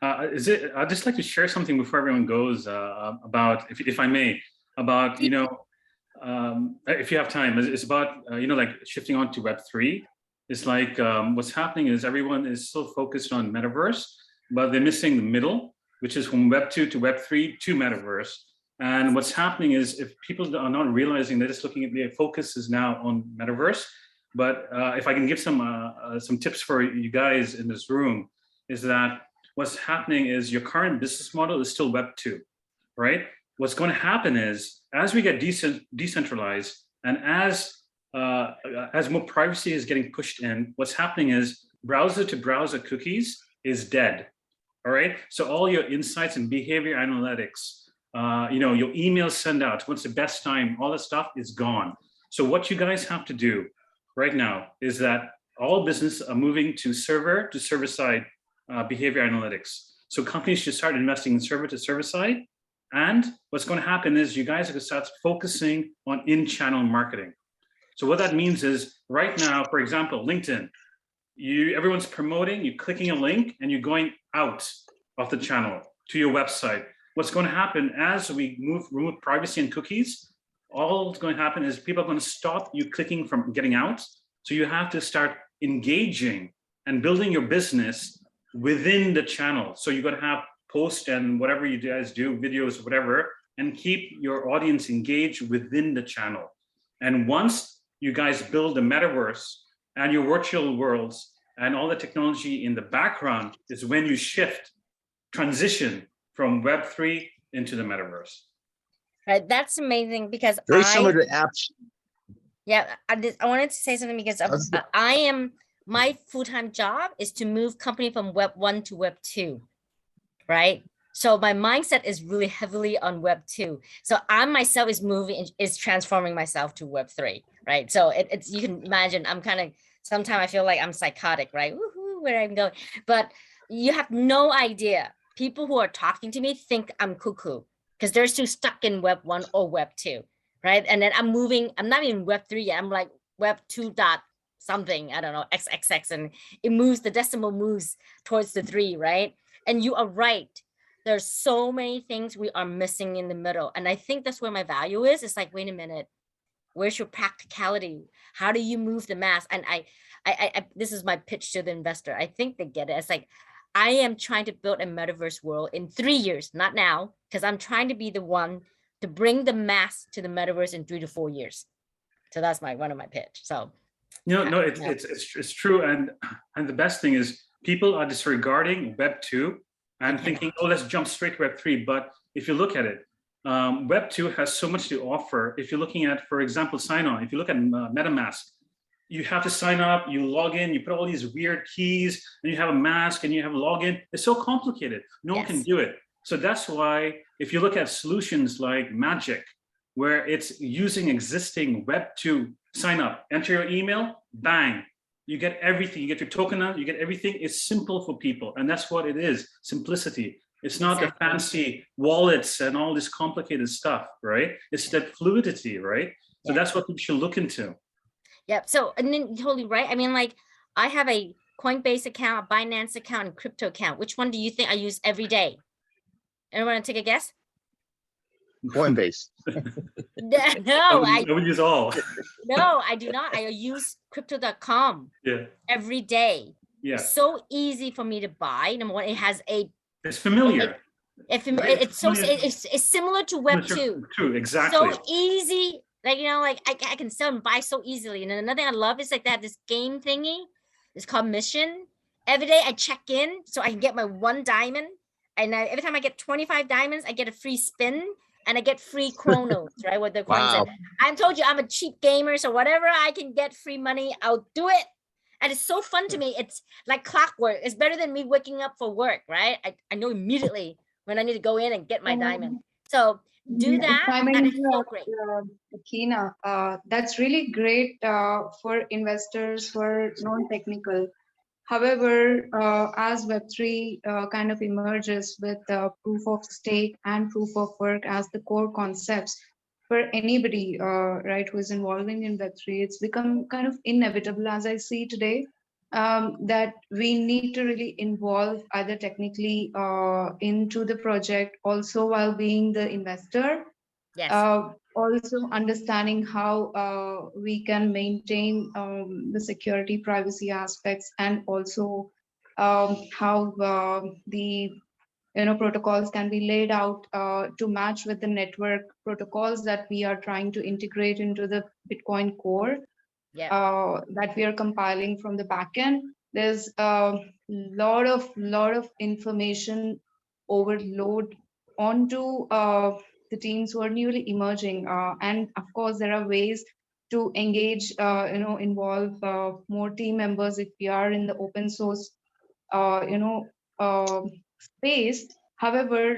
I'd just like to share something before everyone goes about, if I may, about, if you have time, it's about, like shifting on to Web3. It's like what's happening is everyone is still focused on Metaverse, but they're missing the middle, which is from Web2 to Web3 to Metaverse. And what's happening is if people are not realizing, they're just looking at their focus is now on Metaverse. But if I can give some tips for you guys in this room, is that what's happening is your current business model is still Web 2, right? What's going to happen is as we get decentralized and as more privacy is getting pushed in, what's happening is browser to browser cookies is dead. All right. So all your insights and behavior analytics, your email send out, what's the best time, all that stuff is gone. So what you guys have to do right now is that all businesses are moving to server side behavior analytics. So companies should start investing in server to server side. And what's going to happen is you guys are going to start focusing on in-channel marketing. So what that means is right now, for example, LinkedIn, everyone's promoting, you're clicking a link and you're going out of the channel to your website. What's going to happen as we remove privacy and cookies, all that's going to happen is people are going to stop you clicking from getting out. So you have to start engaging and building your business within the channel. So you're going to have posts and whatever you guys do, videos, whatever, and keep your audience engaged within the channel. And once you guys build the metaverse and your virtual worlds and all the technology in the background is when you transition from Web3 into the metaverse. Right, that's amazing because Very similar to apps. Yeah, I wanted to say something because my full-time job is to move company from Web 1 to Web 2, right? So my mindset is really heavily on Web 2. So I myself is transforming myself to Web 3, right? So it's you can imagine I'm kind of, sometimes I feel like I'm psychotic, right? Woohoo, where I'm going. But you have no idea. People who are talking to me think I'm cuckoo because they're still stuck in Web 1 or Web 2, right? And then I'm not even Web 3 yet. I'm like Web 2 dot something, I don't know, XXX, and the decimal moves towards the 3, right? And you are right. There's so many things we are missing in the middle. And I think that's where my value is. It's like, wait a minute, where's your practicality? How do you move the mass? And I this is my pitch to the investor. I think they get it. It's like, I am trying to build a metaverse world in 3 years, not now, because I'm trying to be the one to bring the mass to the metaverse in 3 to 4 years. So that's one of my pitch. So it's true. And the best thing is people are disregarding Web 2 and thinking, oh, let's jump straight to Web 3. But if you look at it, Web 2 has so much to offer. If you're looking at, for example, sign-on, if you look at MetaMask, you have to sign up, you log in, you put all these weird keys, and you have a mask and you have a login. It's so complicated. No one can do it. So that's why if you look at solutions like Magic, where it's using existing Web 2 sign up, enter your email, bang, you get everything. You get your token out, you get everything. It's simple for people. And that's what it is, simplicity. It's not the fancy wallets and all this complicated stuff, right? It's that fluidity, right? So that's what we should look into. Yeah, so, and then you're totally right. I mean, like, I have a Coinbase account, a Binance account, and crypto account. Which one do you think I use every day? Anyone want to take a guess? Coinbase. No, I would use all. No, I do not. I use crypto.com every day. Yeah. It's so easy for me to buy. Number one, it has it's familiar. It's similar to Web 2. True, exactly. So easy. Like, like I can sell and buy so easily. And then another thing I love is like they have this game thingy. It's called Mission. Every day I check in so I can get my 1 diamond. And every time I get 25 diamonds, I get a free spin and I get free chronos, right? With the coins. I told you I'm a cheap gamer. So whatever I can get free money, I'll do it. And it's so fun to me. It's like clockwork. It's better than me waking up for work, right? I know immediately when I need to go in and get my diamond. So do that. If I may That is so interrupt, great. Akina, that's really great for investors who are non-technical. However, as Web3 kind of emerges with proof of stake and proof of work as the core concepts for anybody, right, who is involving in Web3, it's become kind of inevitable, as I see today, that we need to really involve either technically into the project, also while being the investor, Yes. also understanding how we can maintain the security privacy aspects, and also how the protocols can be laid out to match with the network protocols that we are trying to integrate into the Bitcoin core that we are compiling from the backend. There's a lot of information overload onto the teams who are newly emerging, and of course there are ways to engage, involve more team members if we are in the open source space. However,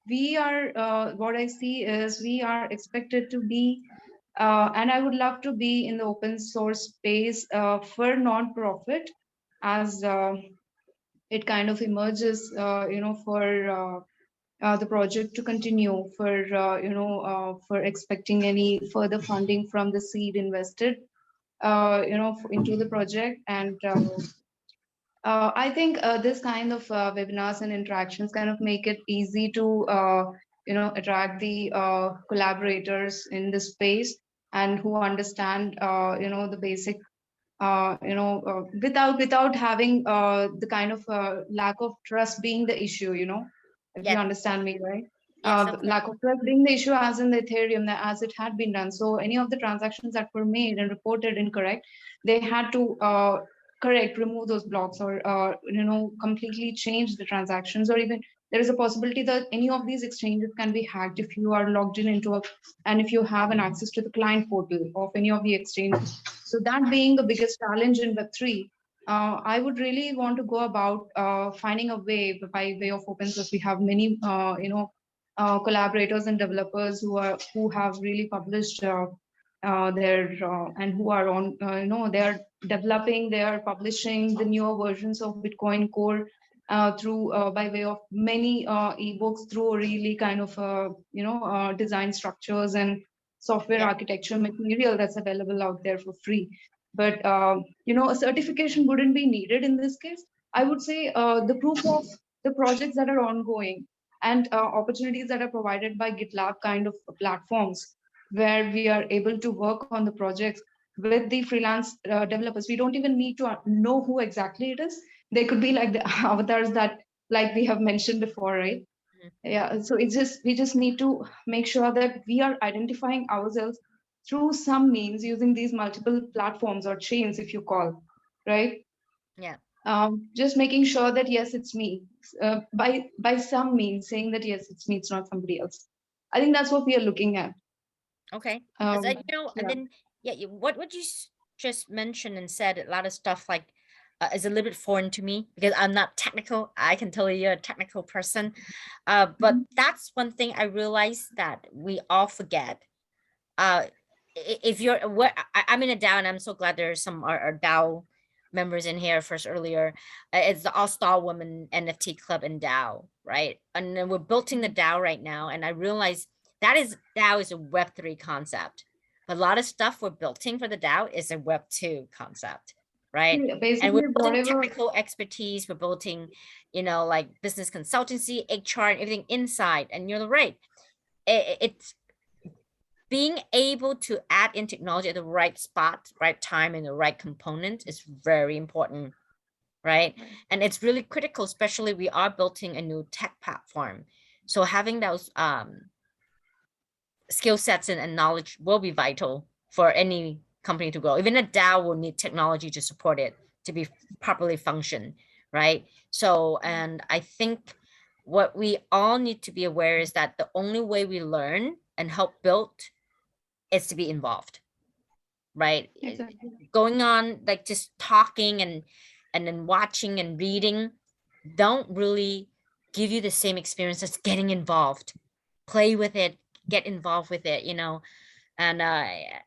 we are what I see is we are expected to be, and I would love to be in the open source space for non-profit, as it kind of emerges, for the project to continue, for expecting any further funding from the seed invested, into the project. And I think this kind of webinars and interactions kind of make it easy to, attract the collaborators in the space, and who understand, the basic, without having the kind of lack of trust being the issue, if you understand me, right? Lack of trust being the issue, as in the Ethereum, as it had been done. So any of the transactions that were made and reported incorrect, they had to remove those blocks, or completely change the transactions, or even there is a possibility that any of these exchanges can be hacked if you are logged in into and if you have an access to the client portal of any of the exchanges. So that being the biggest challenge in Web3, I would really want to go about finding a way, by way of open source. We have many collaborators and developers who have really published their and who are on, they are developing, they are publishing the newer versions of Bitcoin Core through by way of many ebooks, through really kind of design structures and software architecture material that's available out there for free. But a certification wouldn't be needed in this case. I would say the proof of the projects that are ongoing, and opportunities that are provided by GitLab kind of platforms, where we are able to work on the projects with the freelance developers. We don't even need to know who exactly it is. They could be like the avatars that, like we have mentioned before, right? Yeah, so we just need to make sure that we are identifying ourselves through some means, using these multiple platforms or chains, if you call, right? Just making sure that yes, it's me, by some means, saying that yes, it's me, it's not somebody else. I think that's what we are looking at. Okay. And then what you just mentioned and said, a lot of stuff like is a little bit foreign to me, because I'm not technical. I can tell you're a technical person, but that's one thing I realized that we all forget. If you're I'm in a DAO, and I'm so glad there's some our DAO members in here first earlier. It's the All-Star Woman NFT Club in DAO, right? And then we're building the DAO right now, and I realized DAO is a Web3 concept. A lot of stuff we're building for the DAO is a Web2 concept, right? Basically, and we're building technical expertise, we're building, like business consultancy, HR, and everything inside. And you're right. It's being able to add in technology at the right spot, right time, and the right component is very important, right? And it's really critical, especially we are building a new tech platform. So having those skill sets and knowledge will be vital for any company to grow. Even a DAO will need technology to support it to be properly function, right? So, and I think what we all need to be aware is that the only way we learn and help build is to be involved, right? Exactly. Going on like just talking and then watching and reading don't really give you the same experience as getting involved. Play with it, get involved with it, you know. And I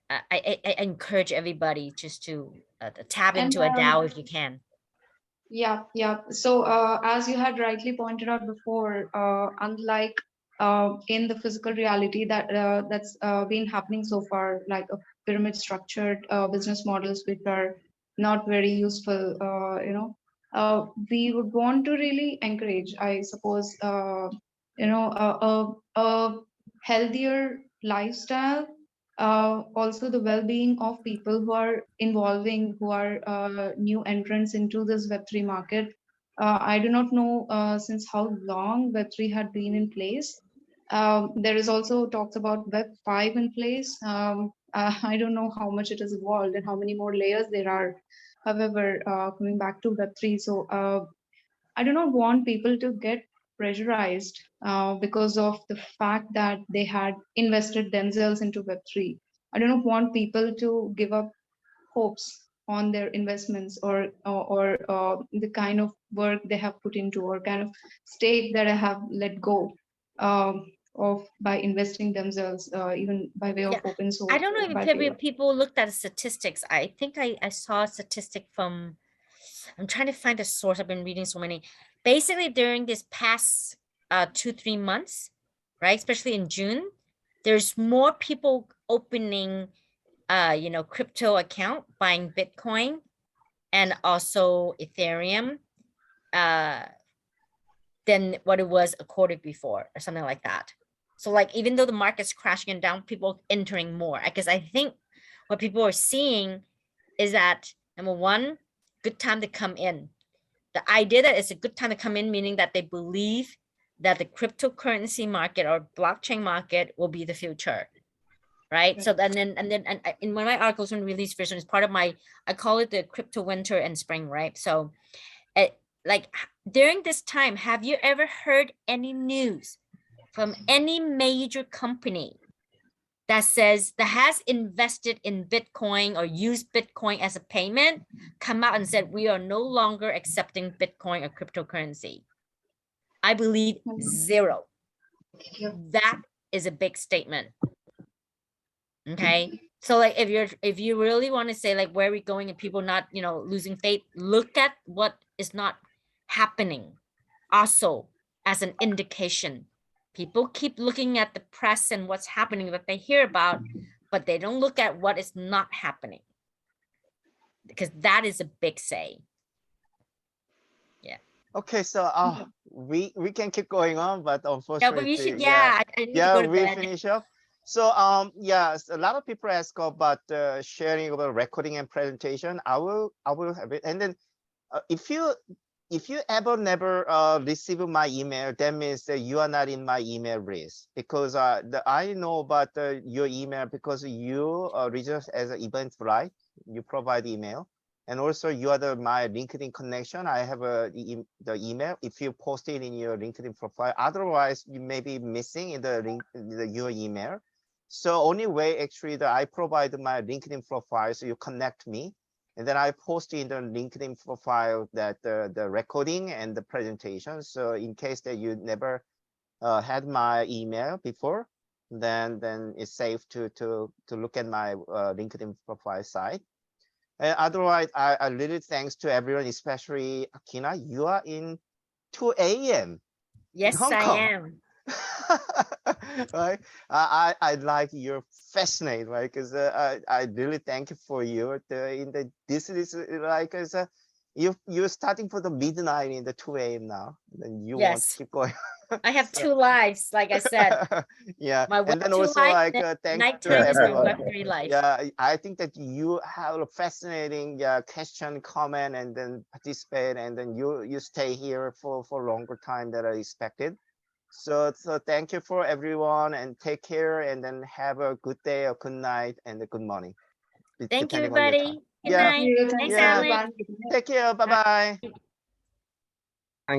encourage everybody just to tap And into a DAO if you can. yeah, yeah. So as you had rightly pointed out before, unlike in the physical reality that's been happening so far, like a pyramid structured business models which are not very useful, you know, we would want to really encourage, I suppose, you know, a healthier lifestyle, also the well-being of people who are involving, who are new entrants into this Web3 market. I do not know since how long Web3 had been in place. There is also talks about Web5 in place. I don't know how much it has evolved and how many more layers there are. However, coming back to Web3, so I do not want people to get pressurized because of the fact that they had invested themselves into Web3. I do not want people to give up hopes on their investments or the kind of work they have put into or kind of stake that I have let go of by investing themselves, even by way of open source. I don't know if people looked at statistics. I think I saw a statistic from, I'm trying to find a source. I've been reading so many. Basically, during this past 2-3 months, right, especially in June, there's more people opening you know, crypto account, buying Bitcoin and also Ethereum than what it was a quarter before or something like that. So like, even though the market's crashing and down, people entering more. Because I think what people are seeing is that, number one, good time to come in. The idea that it's a good time to come in, meaning that they believe that the cryptocurrency market or blockchain market will be the future. Right. So then and in one of my articles on release version is part of my, I call it the crypto winter and spring, right? So like during this time, have you ever heard any news from any major company that says that has invested in Bitcoin or used Bitcoin as a payment, come out and said, we are no longer accepting Bitcoin or cryptocurrency? I believe zero. That is a big statement. Okay. So like if you really want to say like where are we going and people not, you know, losing faith, look at what is not happening also as an indication. People keep looking at the press and what's happening that they hear about, but they don't look at what is not happening, because that is a big say. Yeah. Okay, so we can keep going on, but unfortunately, yeah, but we should, I need to go to we bed. finish up. So yes, a lot of people ask about sharing about recording and presentation. I will have it, and then if you ever never receive my email, that means that you are not in my email list, because I know about your email because you register as an Eventbrite. You provide email, and also you are my LinkedIn connection. I have the email. If you post it in your LinkedIn profile, otherwise you may be missing in your email. So only way actually that I provide my LinkedIn profile, so you connect me. And then I post in the LinkedIn profile that the recording and the presentation. So in case that you never had my email before, then it's safe to look at my LinkedIn profile site. And otherwise, I really thanks to everyone, especially Akina. You are in 2 a.m. Yes, in Hong I Kong. am. Right, I like you're fascinating, right? Because I really thank you for you. This is like you're starting for the midnight in the 2 a.m. now, and you want to keep going. I have two lives, like I said. Yeah, my and then Web2 also life, like thanks to nighttime is my everyone. Web3 life. Yeah, I think that you have a fascinating question, comment, and then participate, and then you stay here for longer time than I expected. So thank you for everyone, and take care, and then have a good day or good night and a good morning. Thank you, depending on your time. everybody. Good night. Thanks, yeah. Alex. Take care. Bye bye.